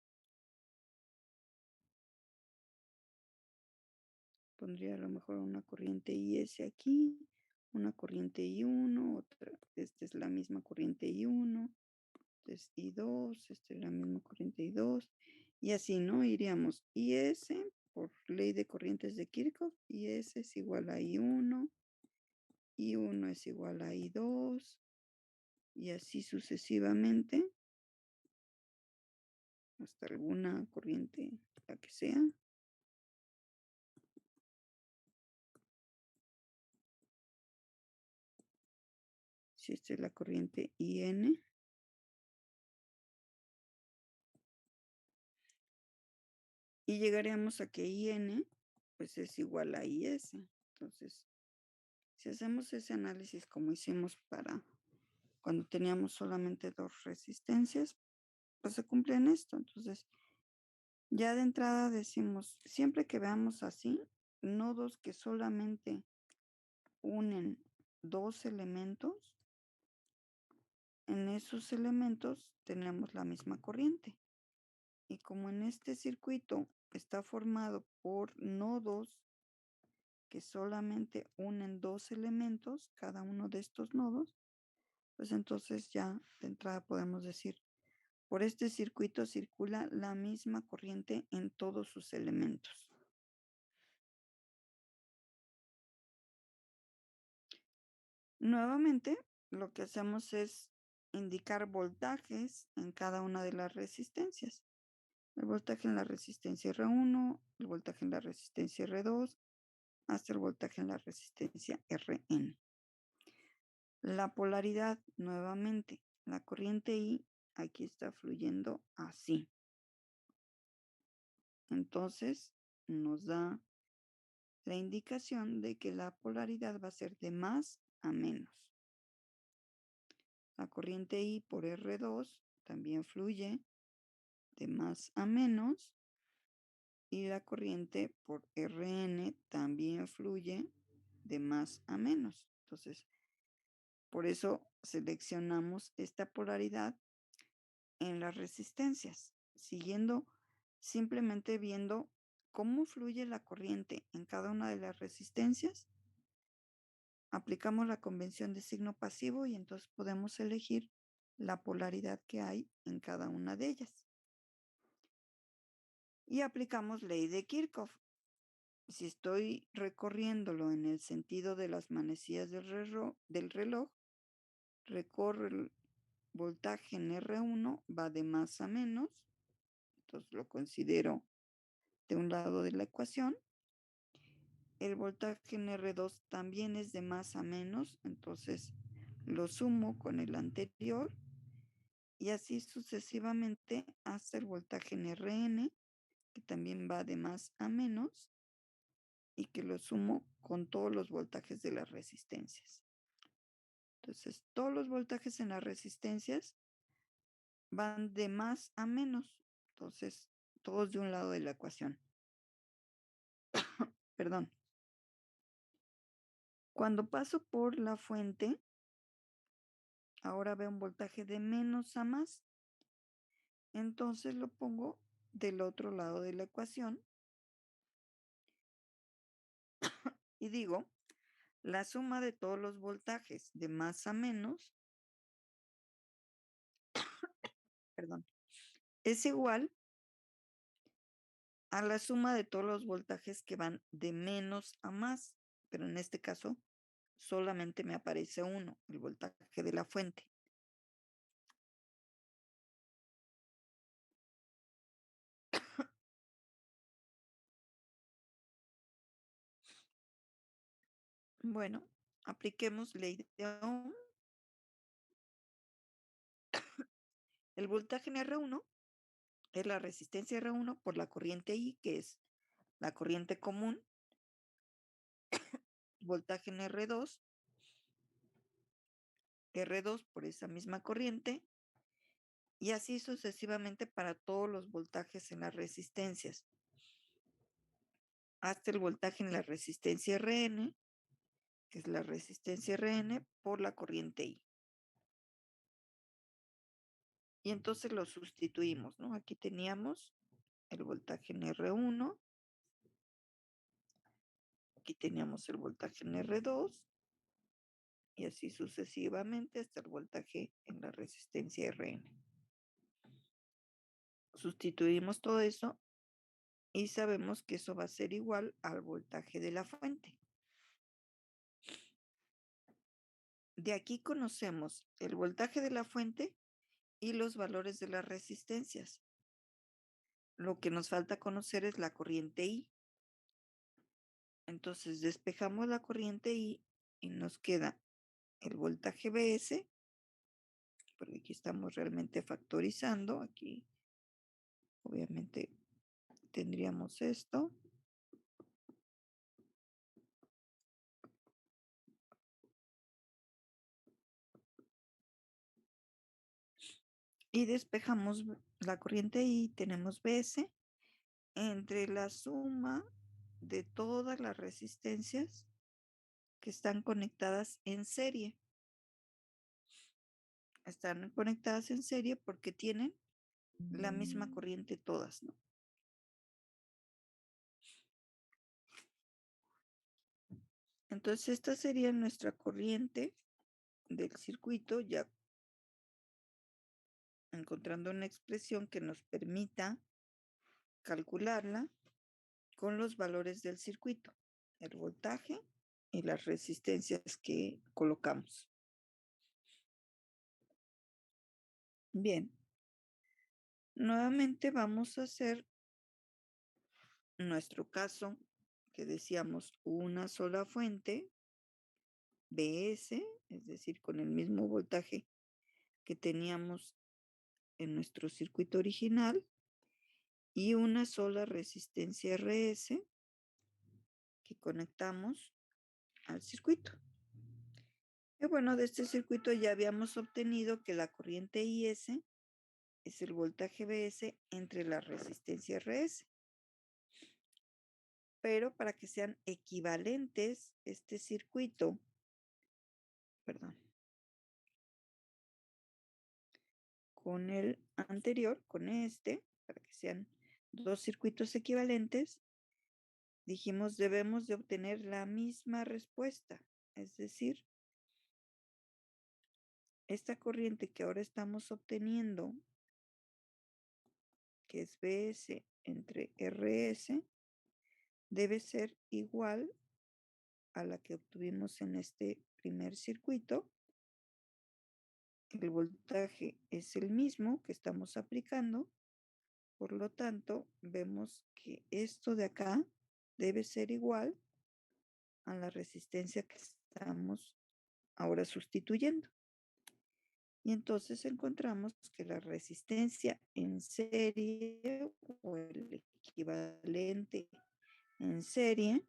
Pondría a lo mejor una corriente IS aquí, una corriente I1, otra, esta es la misma corriente I1, esta es I2, esta es la misma corriente I2, y así, ¿no? Iríamos IS por ley de corrientes de Kirchhoff, IS es igual a I1, I1 es igual a I2, y así sucesivamente, hasta alguna corriente, la que sea. Si esta es la corriente IN. Y llegaríamos a que IN pues es igual a IS. Entonces, si hacemos ese análisis como hicimos para cuando teníamos solamente dos resistencias, pues se cumple en esto. Entonces, ya de entrada decimos, siempre que veamos así, nodos que solamente unen dos elementos, en esos elementos tenemos la misma corriente. Y como en este circuito está formado por nodos que solamente unen dos elementos, cada uno de estos nodos, pues entonces ya de entrada podemos decir, por este circuito circula la misma corriente en todos sus elementos. Nuevamente, lo que hacemos es indicar voltajes en cada una de las resistencias. el voltaje en la resistencia R1, el voltaje en la resistencia R2, hasta el voltaje en la resistencia Rn. La polaridad, nuevamente, la corriente I aquí está fluyendo así. Entonces, nos da la indicación de que la polaridad va a ser de más a menos. La corriente I por R2 también fluye de más a menos y la corriente por Rn también fluye de más a menos. Entonces, por eso seleccionamos esta polaridad en las resistencias, siguiendo, simplemente viendo cómo fluye la corriente en cada una de las resistencias. Aplicamos la convención de signo pasivo y entonces podemos elegir la polaridad que hay en cada una de ellas. Y aplicamos ley de Kirchhoff. Si estoy recorriéndolo en el sentido de las manecillas del reloj, recorre el voltaje en R1, va de más a menos, entonces lo considero de un lado de la ecuación. El voltaje en R2 también es de más a menos, entonces lo sumo con el anterior y así sucesivamente hasta el voltaje en Rn, que también va de más a menos y que lo sumo con todos los voltajes de las resistencias. Entonces, todos los voltajes en las resistencias van de más a menos, entonces todos de un lado de la ecuación. Perdón. Cuando paso por la fuente, ahora veo un voltaje de menos a más. Entonces lo pongo del otro lado de la ecuación y digo, la suma de todos los voltajes de más a menos, perdón, es igual a la suma de todos los voltajes que van de menos a más, pero en este caso solamente me aparece uno, el voltaje de la fuente. Bueno, apliquemos ley de Ohm. El voltaje en R1 es la resistencia R1 por la corriente I, que es la corriente común. Voltaje en R2 por esa misma corriente y así sucesivamente para todos los voltajes en las resistencias. Hasta el voltaje en la resistencia Rn, que es la resistencia Rn por la corriente I. Y entonces lo sustituimos, ¿no? Aquí teníamos el voltaje en R1, aquí teníamos el voltaje en R2 y así sucesivamente hasta el voltaje en la resistencia Rn. Sustituimos todo eso y sabemos que eso va a ser igual al voltaje de la fuente. De aquí conocemos el voltaje de la fuente y los valores de las resistencias. Lo que nos falta conocer es la corriente I. Entonces despejamos la corriente I y nos queda el voltaje Bs, porque aquí estamos realmente factorizando. Aquí obviamente tendríamos esto. Y despejamos la corriente I, tenemos Bs entre la suma de todas las resistencias que están conectadas en serie. Están conectadas en serie porque tienen la misma corriente todas, ¿no? Entonces esta sería nuestra corriente del circuito, ya encontrando una expresión que nos permita calcularla con los valores del circuito, el voltaje y las resistencias que colocamos. Bien, Nuevamente vamos a hacer nuestro caso que decíamos una sola fuente, BS, es decir, con el mismo voltaje que teníamos en nuestro circuito original y una sola resistencia RS que conectamos al circuito. Y bueno, de este circuito ya habíamos obtenido que la corriente IS es el voltaje BS entre la resistencia RS. Pero para que sean equivalentes este circuito, perdón, con el anterior, con este, para que sean dos circuitos equivalentes, dijimos debemos de obtener la misma respuesta. Es decir, esta corriente que ahora estamos obteniendo, que es BS entre RS, debe ser igual a la que obtuvimos en este primer circuito. El voltaje es el mismo que estamos aplicando. Por lo tanto, vemos que esto de acá debe ser igual a la resistencia que estamos ahora sustituyendo. Y entonces encontramos que la resistencia en serie o el equivalente en serie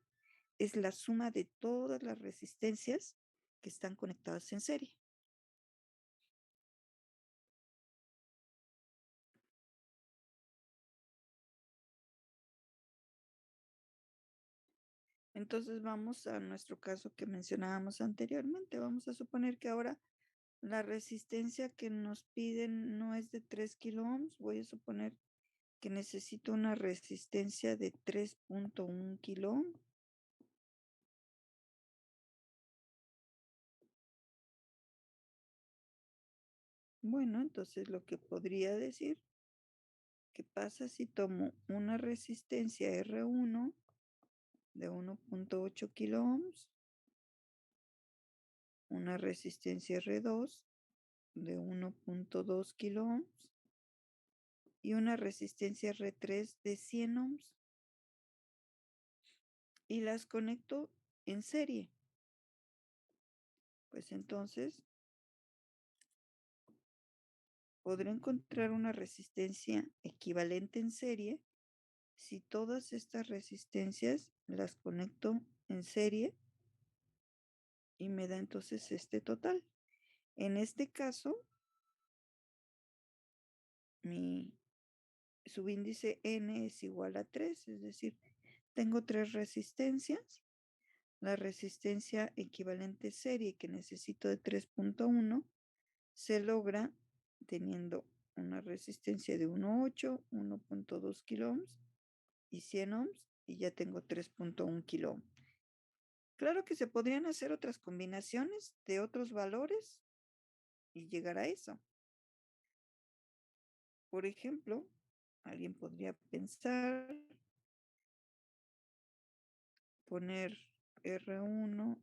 es la suma de todas las resistencias que están conectadas en serie. Entonces vamos a nuestro caso que mencionábamos anteriormente. Vamos a suponer que ahora la resistencia que nos piden no es de 3 kilo ohms. Voy a suponer que necesito una resistencia de 3.1 kilo ohm. Bueno, entonces lo que podría decir, ¿qué pasa si tomo una resistencia R1 de 1.8 kilo ohms, una resistencia R2 de 1.2 kilo ohms y una resistencia R3 de 100 ohms y las conecto en serie? Pues entonces podré encontrar una resistencia equivalente en serie si todas estas resistencias las conecto en serie y me da entonces este total. En este caso, mi subíndice N es igual a 3, es decir, tengo 3 resistencias. La resistencia equivalente serie que necesito de 3.1 se logra teniendo una resistencia de 1.8, 1.2 kilo ohms y 100 ohms y ya tengo 3.1 kilo ohm. Claro que se podrían hacer otras combinaciones de otros valores y llegar a eso. Por ejemplo, alguien podría pensar poner R1,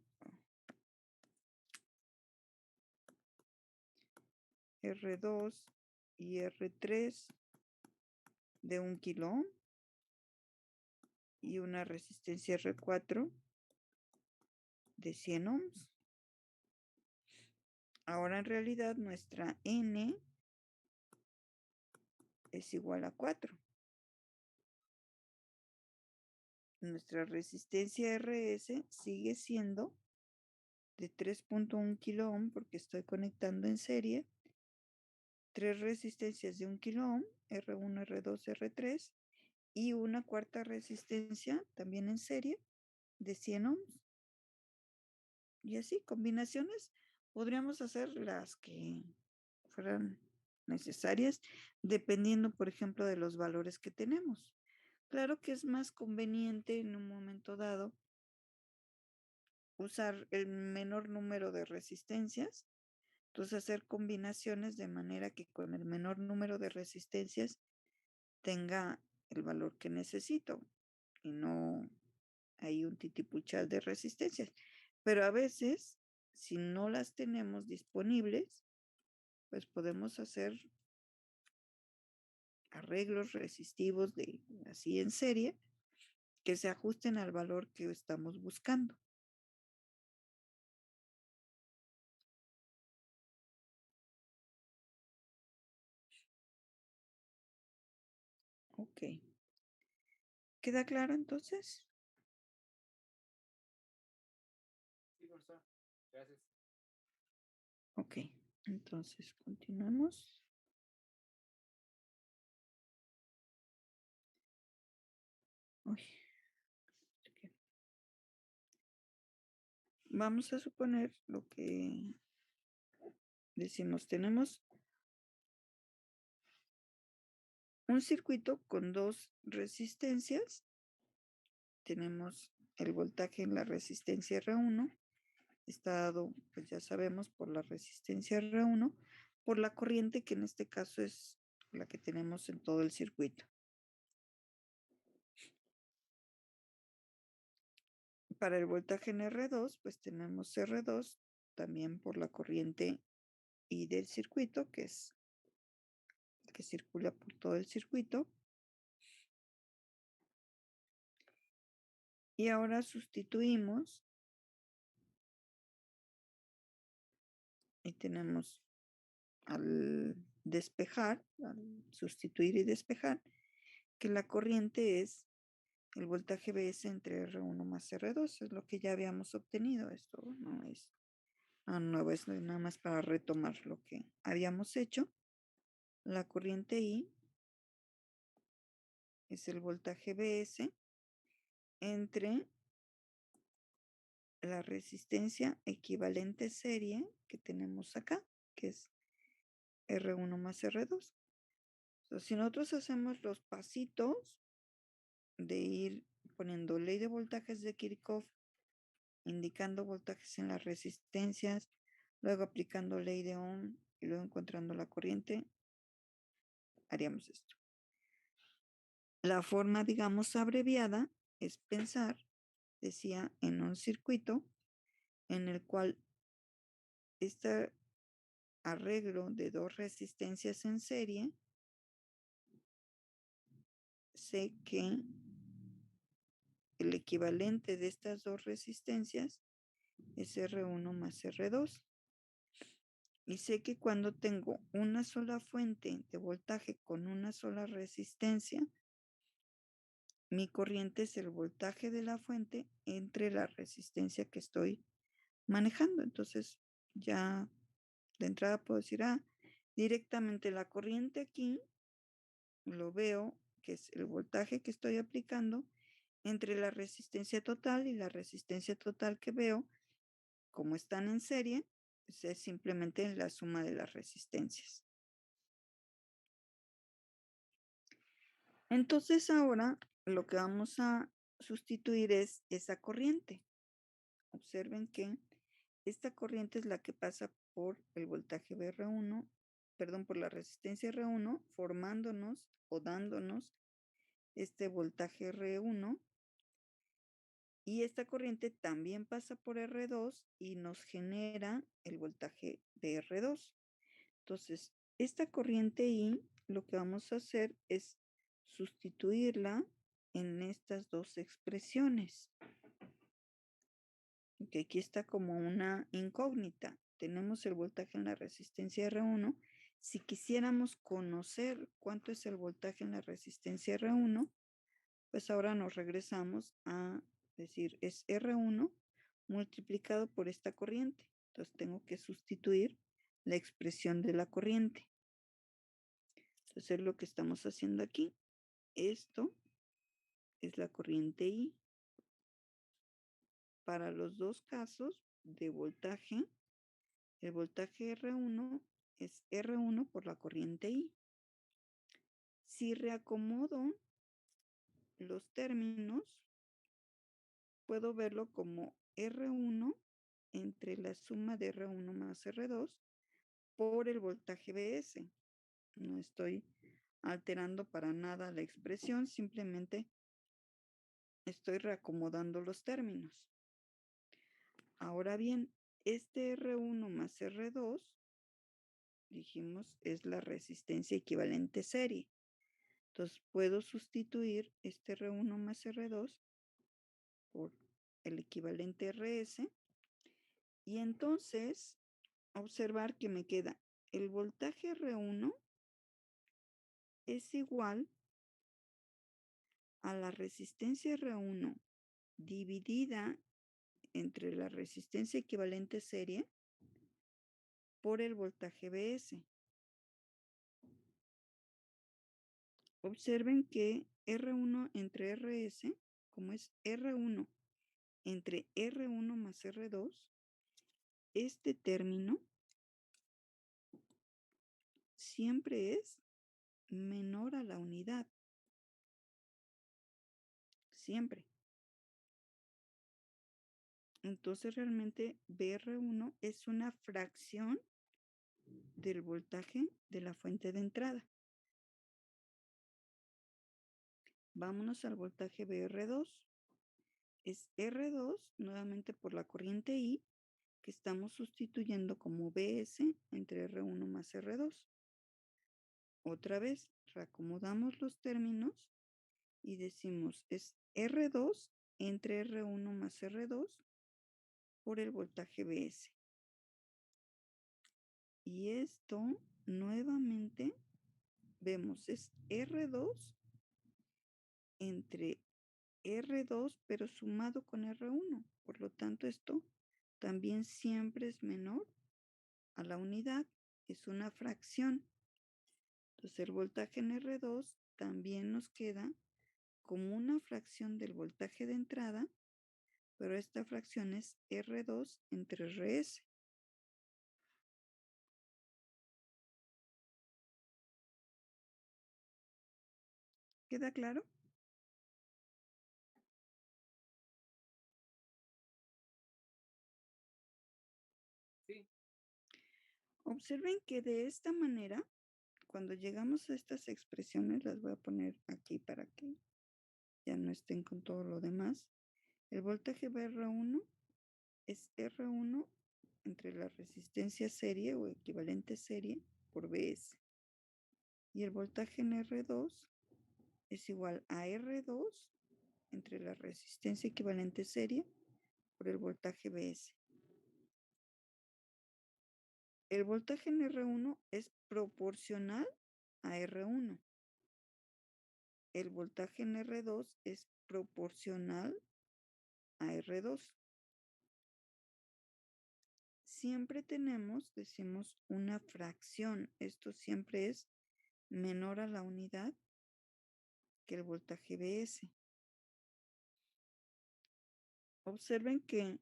R2 y R3 de 1 kilo ohm y una resistencia R4 de 100 ohms. Ahora en realidad nuestra N es igual a 4. Nuestra resistencia RS sigue siendo de 3.1 kilo ohm porque estoy conectando en serie 3 resistencias de 1 kilo ohm, R1, R2, R3 y una cuarta resistencia también en serie de 100 ohms. Y así, combinaciones, podríamos hacer las que fueran necesarias, dependiendo, por ejemplo, de los valores que tenemos. Claro que es más conveniente en un momento dado usar el menor número de resistencias, entonces hacer combinaciones de manera que con el menor número de resistencias tenga el valor que necesito y no hay un titipuchal de resistencias. Pero a veces, si no las tenemos disponibles, pues podemos hacer arreglos resistivos de así en serie que se ajusten al valor que estamos buscando. Ok. ¿Queda claro entonces? Sí, profesor. Gracias. Ok, entonces continuamos. Uy, ok. Vamos a suponer lo que decimos. Tenemos un circuito con dos resistencias. Tenemos el voltaje en la resistencia R1. Está dado, pues ya sabemos, por la resistencia R1, por la corriente que en este caso es la que tenemos en todo el circuito. Para el voltaje en R2, pues tenemos R2 también por la corriente I del circuito, que es el que circula por todo el circuito. Y ahora sustituimos y tenemos al despejar, al sustituir y despejar, que la corriente es el voltaje Vs entre R1 más R2, es lo que ya habíamos obtenido. Esto no es nuevo, es nada más para retomar lo que habíamos hecho. La corriente I es el voltaje Vs entre la resistencia equivalente serie que tenemos acá, que es R1 más R2. Entonces, si nosotros hacemos los pasitos de ir poniendo ley de voltajes de Kirchhoff, indicando voltajes en las resistencias, luego aplicando ley de Ohm y luego encontrando la corriente, haríamos esto. La forma, digamos, abreviada es pensar, decía, en un circuito en el cual este arreglo de dos resistencias en serie, sé que el equivalente de estas dos resistencias es R1 más R2. Y sé que cuando tengo una sola fuente de voltaje con una sola resistencia, mi corriente es el voltaje de la fuente entre la resistencia que estoy manejando. Entonces, ya de entrada puedo decir, directamente la corriente aquí lo veo que es el voltaje que estoy aplicando entre la resistencia total y la resistencia total que veo, como están en serie, pues es simplemente la suma de las resistencias. Entonces ahora lo que vamos a sustituir es esa corriente. Observen que esta corriente es la que pasa por el voltaje R1, perdón, por la resistencia R1, formándonos o dándonos este voltaje R1. Y esta corriente también pasa por R2 y nos genera el voltaje de R2. Entonces, esta corriente I, lo que vamos a hacer es sustituirla en estas dos expresiones. Que aquí está como una incógnita. Tenemos el voltaje en la resistencia R1. Si quisiéramos conocer cuánto es el voltaje en la resistencia R1, pues ahora nos regresamos a decir, es R1 multiplicado por esta corriente. Entonces tengo que sustituir la expresión de la corriente. Entonces es lo que estamos haciendo aquí. Esto es la corriente I. Para los dos casos de voltaje, el voltaje R1 es R1 por la corriente I. Si reacomodo los términos, puedo verlo como R1 entre la suma de R1 más R2 por el voltaje Vs. No estoy alterando para nada la expresión, simplemente estoy reacomodando los términos. Ahora bien, este R1 más R2, dijimos, es la resistencia equivalente serie. Entonces puedo sustituir este R1 más R2 por el equivalente RS y entonces observar que me queda el voltaje R1 es igual a la resistencia R1 dividida entre la resistencia equivalente serie por el voltaje BS. Observen que R1 entre RS, como es R1 entre R1 más R2, este término siempre es menor a la unidad. Siempre. Entonces realmente BR1 es una fracción del voltaje de la fuente de entrada. Vámonos al voltaje BR2. Es R2 nuevamente por la corriente I que estamos sustituyendo como BS entre R1 más R2. Otra vez, reacomodamos los términos y decimos es R2 entre R1 más R2 por el voltaje BS. Y esto nuevamente vemos es R2 entre R2 pero sumado con R1. Por lo tanto esto también siempre es menor a la unidad. Es una fracción. Entonces el voltaje en R2 también nos queda como una fracción del voltaje de entrada, pero esta fracción es R2 entre RS. ¿Queda claro? Sí. Observen que de esta manera, cuando llegamos a estas expresiones, las voy a poner aquí para que ya no estén con todo lo demás. El voltaje BR1 es R1 entre la resistencia serie o equivalente serie por BS. Y el voltaje en R2 es igual a R2 entre la resistencia equivalente serie por el voltaje BS. El voltaje en R1 es proporcional a R1. El voltaje en R2 es proporcional a R2. Siempre decimos una fracción. Esto siempre es menor a la unidad que el voltaje BS. Observen que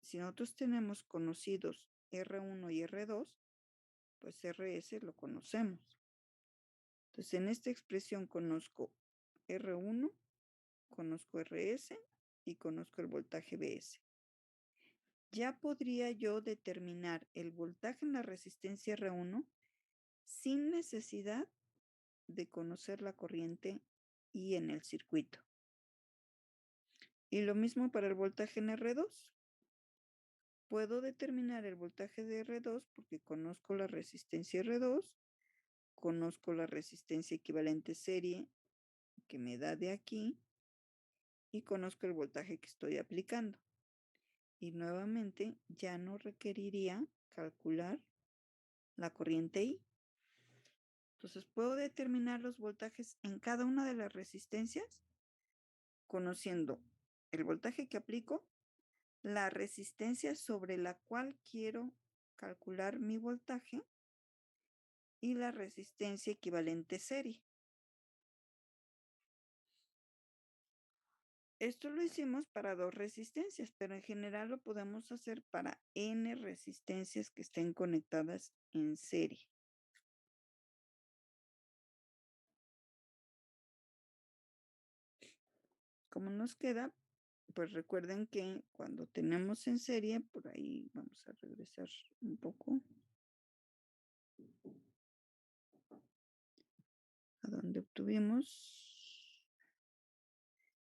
si nosotros tenemos conocidos R1 y R2, pues RS lo conocemos. Entonces, en esta expresión conozco R1, conozco RS y conozco el voltaje BS. Ya podría yo determinar el voltaje en la resistencia R1 sin necesidad de conocer la corriente I en el circuito. Y lo mismo para el voltaje en R2. Puedo determinar el voltaje de R2 porque conozco la resistencia R2, conozco la resistencia equivalente serie que me da de aquí y conozco el voltaje que estoy aplicando. Y nuevamente ya no requeriría calcular la corriente I. Entonces puedo determinar los voltajes en cada una de las resistencias conociendo el voltaje que aplico, la resistencia sobre la cual quiero calcular mi voltaje y la resistencia equivalente serie. Esto lo hicimos para 2 resistencias, pero en general lo podemos hacer para n resistencias que estén conectadas en serie. Como nos queda, pues recuerden que cuando tenemos en serie, por ahí vamos a regresar un poco a donde obtuvimos,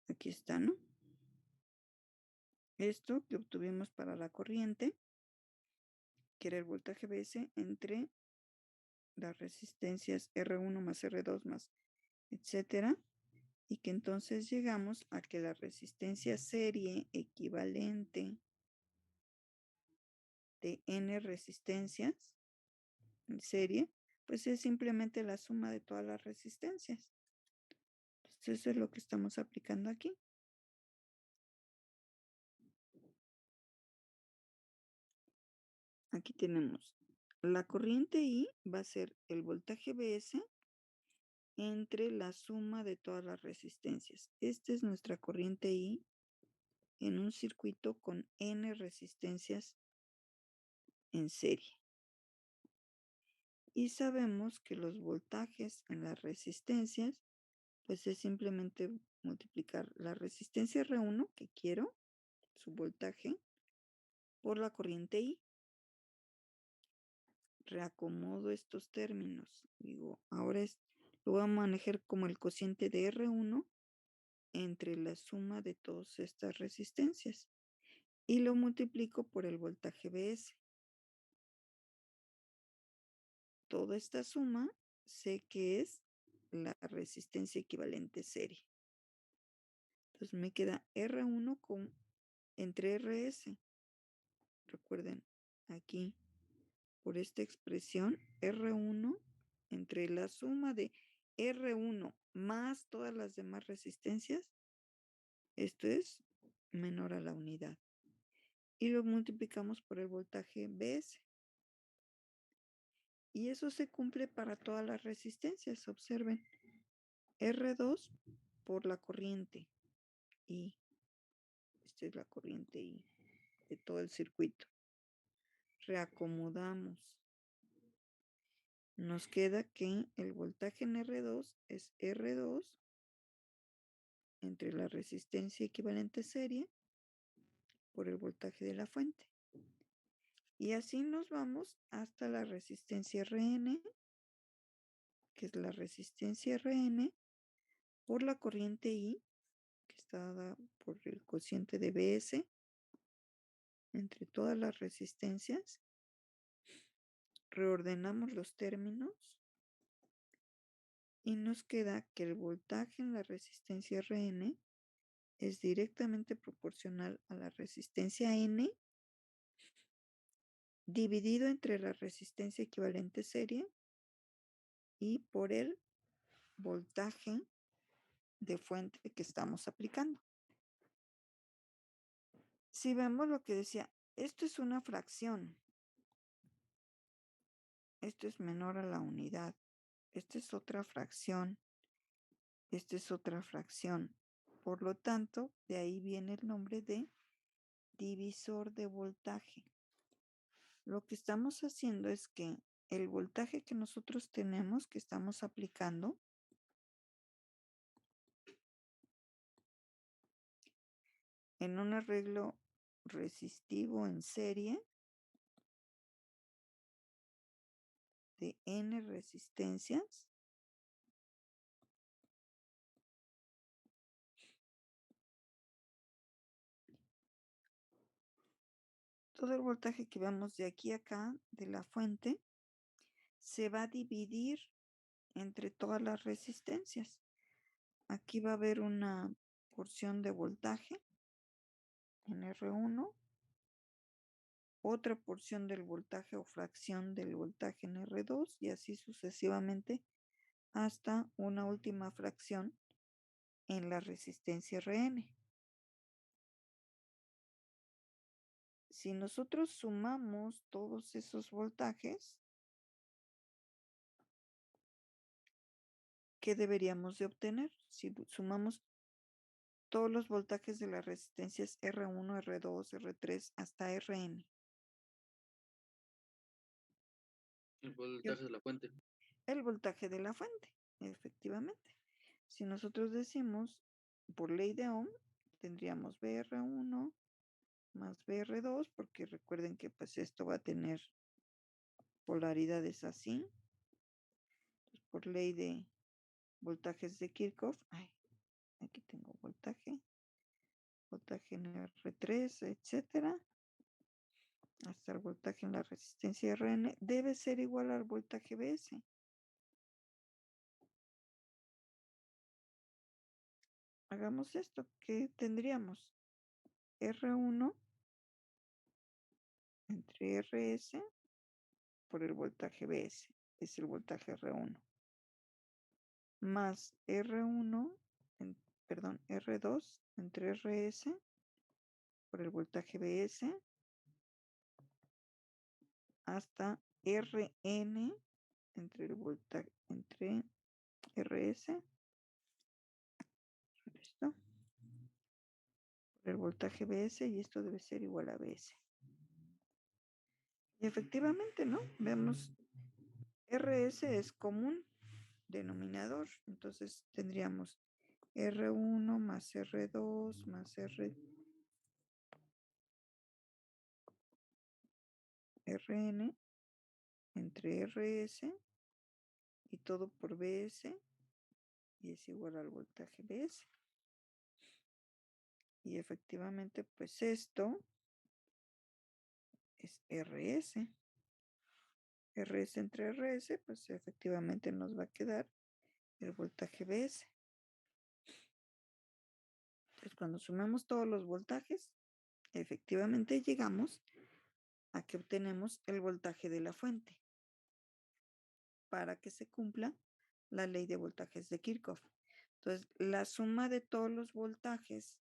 aquí está, ¿no? Esto que obtuvimos para la corriente, que era el voltaje BS entre las resistencias R1 más R2 más etcétera, y que entonces llegamos a que la resistencia serie equivalente de n resistencias en serie, pues es simplemente la suma de todas las resistencias. Entonces eso es lo que estamos aplicando aquí. Aquí tenemos la corriente I va a ser el voltaje Bs entre la suma de todas las resistencias. Esta es nuestra corriente I en un circuito con n resistencias en serie. Y sabemos que los voltajes en las resistencias, pues es simplemente multiplicar la resistencia R1 que quiero, su voltaje, por la corriente I. Reacomodo estos términos. Digo, ahora lo voy a manejar como el cociente de R1 entre la suma de todas estas resistencias y lo multiplico por el voltaje Bs. Toda esta suma sé que es la resistencia equivalente serie. Entonces me queda R1 entre RS. Recuerden, aquí por esta expresión, R1 entre la suma de R1 más todas las demás resistencias, esto es menor a la unidad. Y lo multiplicamos por el voltaje Bs. Y eso se cumple para todas las resistencias. Observen, R2 por la corriente I. Esta es la corriente I de todo el circuito. Reacomodamos. Nos queda que el voltaje en R2 es R2 entre la resistencia equivalente serie por el voltaje de la fuente. Y así nos vamos hasta la resistencia Rn, que es la resistencia Rn por la corriente I, que está dada por el cociente de Bs entre todas las resistencias. Reordenamos los términos y nos queda que el voltaje en la resistencia Rn es directamente proporcional a la resistencia N dividido entre la resistencia equivalente serie y por el voltaje de fuente que estamos aplicando. Si vemos lo que decía, esto es una fracción. Esto es menor a la unidad. Esta es otra fracción. Esta es otra fracción. Por lo tanto, de ahí viene el nombre de divisor de voltaje. Lo que estamos haciendo es que el voltaje que nosotros tenemos, que estamos aplicando, en un arreglo resistivo en serie de n resistencias, todo el voltaje que vemos de aquí a acá de la fuente se va a dividir entre todas las resistencias. Aquí va a haber una porción de voltaje en R1, otra porción del voltaje o fracción del voltaje en R2 y así sucesivamente hasta una última fracción en la resistencia Rn. Si nosotros sumamos todos esos voltajes, ¿qué deberíamos de obtener? Si sumamos todos los voltajes de las resistencias R1, R2, R3 hasta Rn. El voltaje de la fuente. El voltaje de la fuente, efectivamente. Si nosotros decimos por ley de Ohm, tendríamos BR1 más BR2, porque recuerden que pues esto va a tener polaridades así. Entonces, por ley de voltajes de Kirchhoff, aquí tengo voltaje en R3, etcétera, hasta el voltaje en la resistencia Rn, debe ser igual al voltaje Bs. hagamos esto, que tendríamos R1 entre RS por el voltaje BS, es el voltaje R1, más R1, perdón, R2 entre RS por el voltaje BS hasta Rn entre el voltaje entre RS, esto, por el voltaje BS, y esto debe ser igual a BS. Y efectivamente, ¿no? Vemos RS es común denominador, entonces tendríamos R1 más R2 más Rn entre RS y todo por BS, y es igual al voltaje BS. Y efectivamente, pues esto es RS. RS entre RS, pues efectivamente nos va a quedar el voltaje BS. Entonces, cuando sumamos todos los voltajes, efectivamente llegamos a que obtenemos el voltaje de la fuente para que se cumpla la ley de voltajes de Kirchhoff. Entonces, la suma de todos los voltajes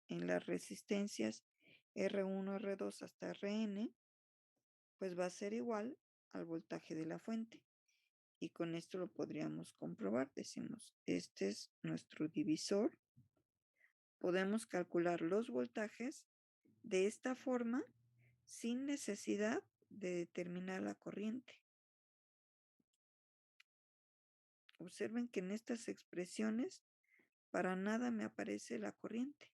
en las resistencias R1, R2 hasta Rn, pues va a ser igual al voltaje de la fuente. Y con esto lo podríamos comprobar. Decimos, este es nuestro divisor. Podemos calcular los voltajes de esta forma sin necesidad de determinar la corriente. Observen que en estas expresiones para nada me aparece la corriente.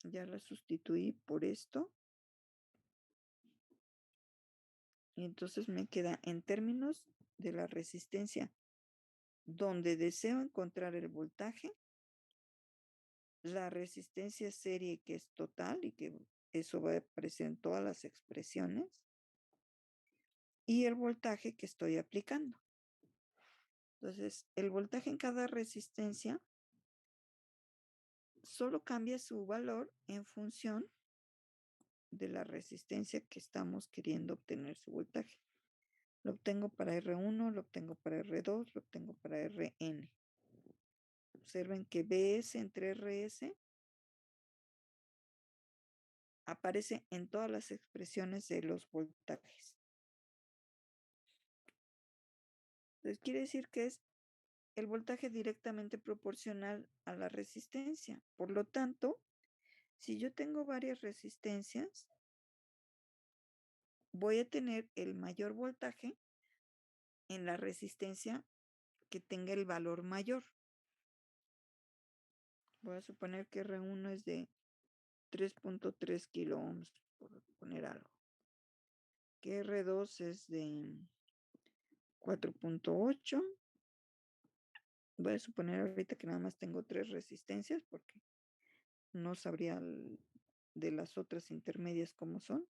Ya la sustituí por esto. Y entonces me queda en términos de la resistencia donde deseo encontrar el voltaje, la resistencia serie que es total y que eso va a aparecer en todas las expresiones, y el voltaje que estoy aplicando. Entonces, el voltaje en cada resistencia solo cambia su valor en función de la resistencia que estamos queriendo obtener su voltaje. Lo obtengo para R1, lo obtengo para R2, lo obtengo para Rn. Observen que BS entre RS aparece en todas las expresiones de los voltajes. Entonces quiere decir que es el voltaje directamente proporcional a la resistencia. Por lo tanto, si yo tengo varias resistencias, voy a tener el mayor voltaje en la resistencia que tenga el valor mayor. Voy a suponer que R1 es de 3.3 kilo ohms, por poner algo. Que R2 es de 4.8. Voy a suponer ahorita que nada más tengo 3 resistencias porque no sabría de las otras intermedias cómo son.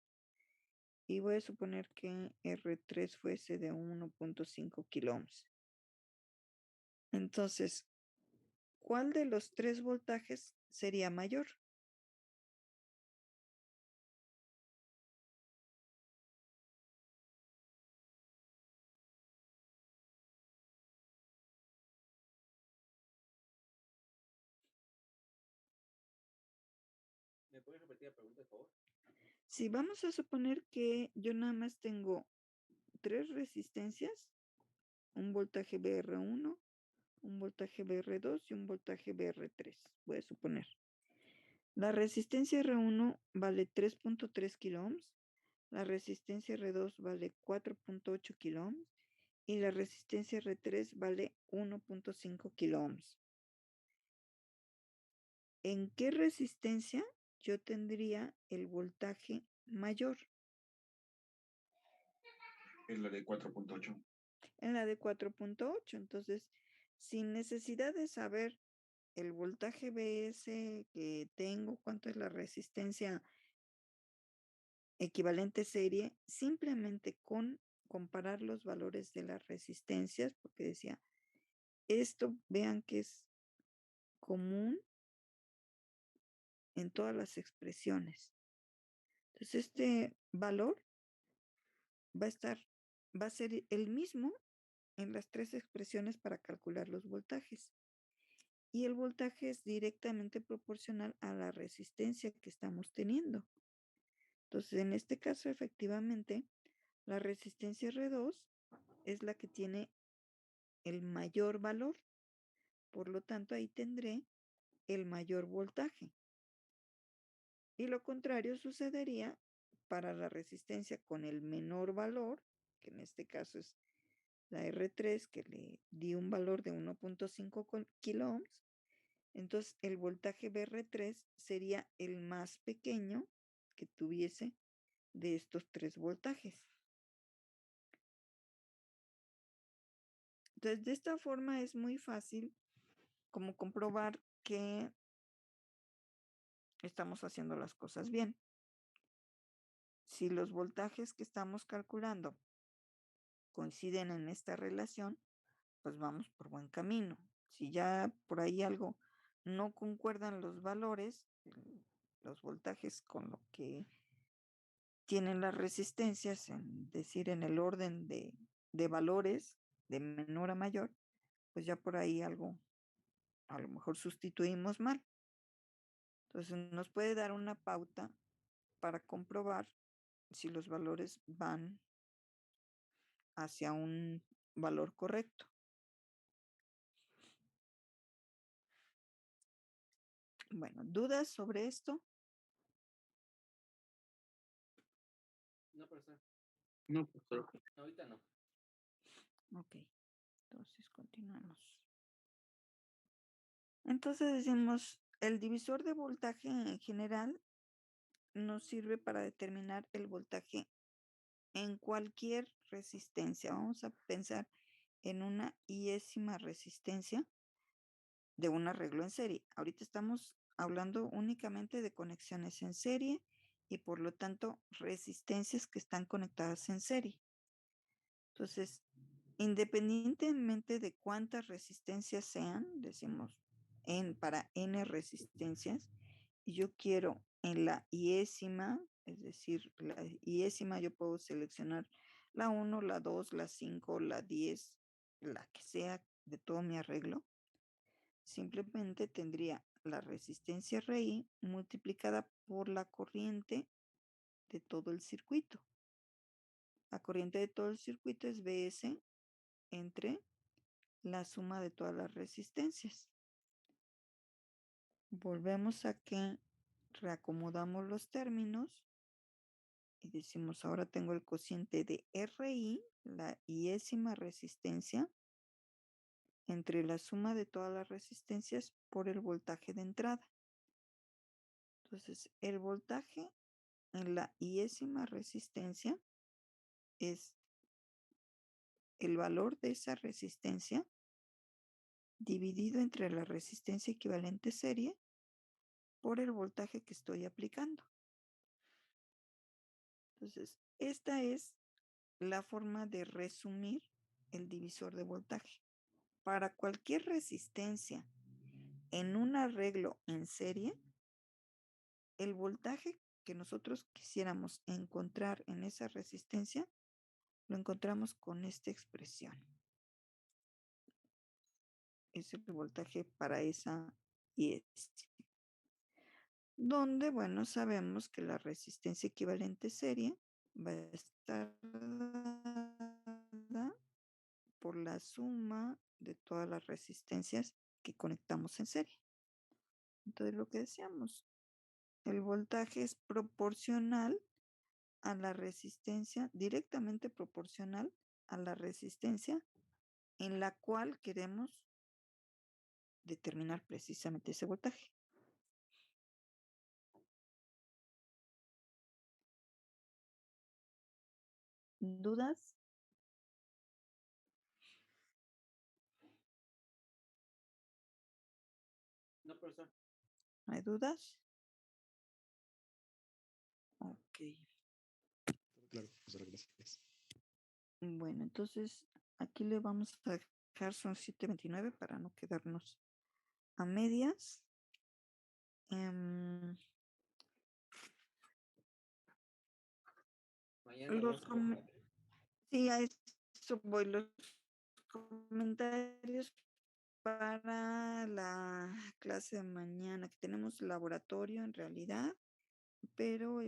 Y voy a suponer que R3 fuese de 1.5 kilo ohms. Entonces, ¿cuál de los 3 voltajes sería mayor? ¿Me puedes repetir la pregunta, por favor? Si vamos a suponer que yo nada más tengo 3 resistencias, un voltaje BR1, un voltaje BR2 y un voltaje BR3, voy a suponer. La resistencia R1 vale 3.3 kilo ohms, la resistencia R2 vale 4.8 kilo ohms y la resistencia R3 vale 1.5 kilo ohms. ¿En qué resistencia yo tendría el voltaje mayor? Es la de 4.8. En la de 4.8. Entonces, sin necesidad de saber el voltaje BS que tengo, cuánto es la resistencia equivalente serie, simplemente con comparar los valores de las resistencias, porque decía, Esto vean que es común en todas las expresiones. Entonces, este valor va a ser el mismo en las tres expresiones para calcular los voltajes. Y el voltaje es directamente proporcional a la resistencia que estamos teniendo. Entonces, en este caso, efectivamente, la resistencia R2 es la que tiene el mayor valor. Por lo tanto, ahí tendré el mayor voltaje. Y lo contrario sucedería para la resistencia con el menor valor, que en este caso es la R3, que le di un valor de 1.5 kilo ohms. Entonces, el voltaje BR3 sería el más pequeño que tuviese de estos tres voltajes. Entonces, de esta forma es muy fácil como comprobar que estamos haciendo las cosas bien. Si los voltajes que estamos calculando coinciden en esta relación, pues vamos por buen camino. Si ya por ahí algo no concuerdan los valores, los voltajes con lo que tienen las resistencias, es decir, en el orden de valores de menor a mayor, pues ya por ahí algo a lo mejor sustituimos mal. Entonces nos puede dar una pauta para comprobar si los valores van hacia un valor correcto. Bueno, ¿dudas sobre esto? No, profesor. No, profesor. Ahorita no. Ok, entonces continuamos. Entonces decimos, el divisor de voltaje en general nos sirve para determinar el voltaje en cualquier resistencia. Vamos a pensar en una iésima resistencia de un arreglo en serie. Ahorita estamos hablando únicamente de conexiones en serie y por lo tanto resistencias que están conectadas en serie. Entonces, independientemente de cuántas resistencias sean, decimos para n resistencias, y yo quiero en la iésima, es decir, la iésima yo puedo seleccionar la 1, la 2, la 5, la 10, la que sea de todo mi arreglo. Simplemente tendría la resistencia RI multiplicada por la corriente de todo el circuito. La corriente de todo el circuito es Bs entre la suma de todas las resistencias. Volvemos a que reacomodamos los términos y decimos ahora tengo el cociente de RI, la iésima resistencia, entre la suma de todas las resistencias por el voltaje de entrada. Entonces, el voltaje en la iésima resistencia es el valor de esa resistencia dividido entre la resistencia equivalente serie por el voltaje que estoy aplicando. Entonces, esta es la forma de resumir el divisor de voltaje. Para cualquier resistencia en un arreglo en serie, el voltaje que nosotros quisiéramos encontrar en esa resistencia, lo encontramos con esta expresión. Es el voltaje para esa IS. Donde, bueno, sabemos que la resistencia equivalente serie va a estar dada por la suma de todas las resistencias que conectamos en serie. Entonces, lo que decíamos, el voltaje es proporcional a la resistencia, directamente proporcional a la resistencia en la cual queremos determinar precisamente ese voltaje. ¿Dudas? No, profesor. ¿No hay dudas? Ok. Claro, profesor, gracias. Bueno, entonces aquí le vamos a son 7:29 para no quedarnos a medias. Em, Mañana los vamos a com- sí, a eso voy, los comentarios para la clase de mañana, que tenemos laboratorio en realidad, pero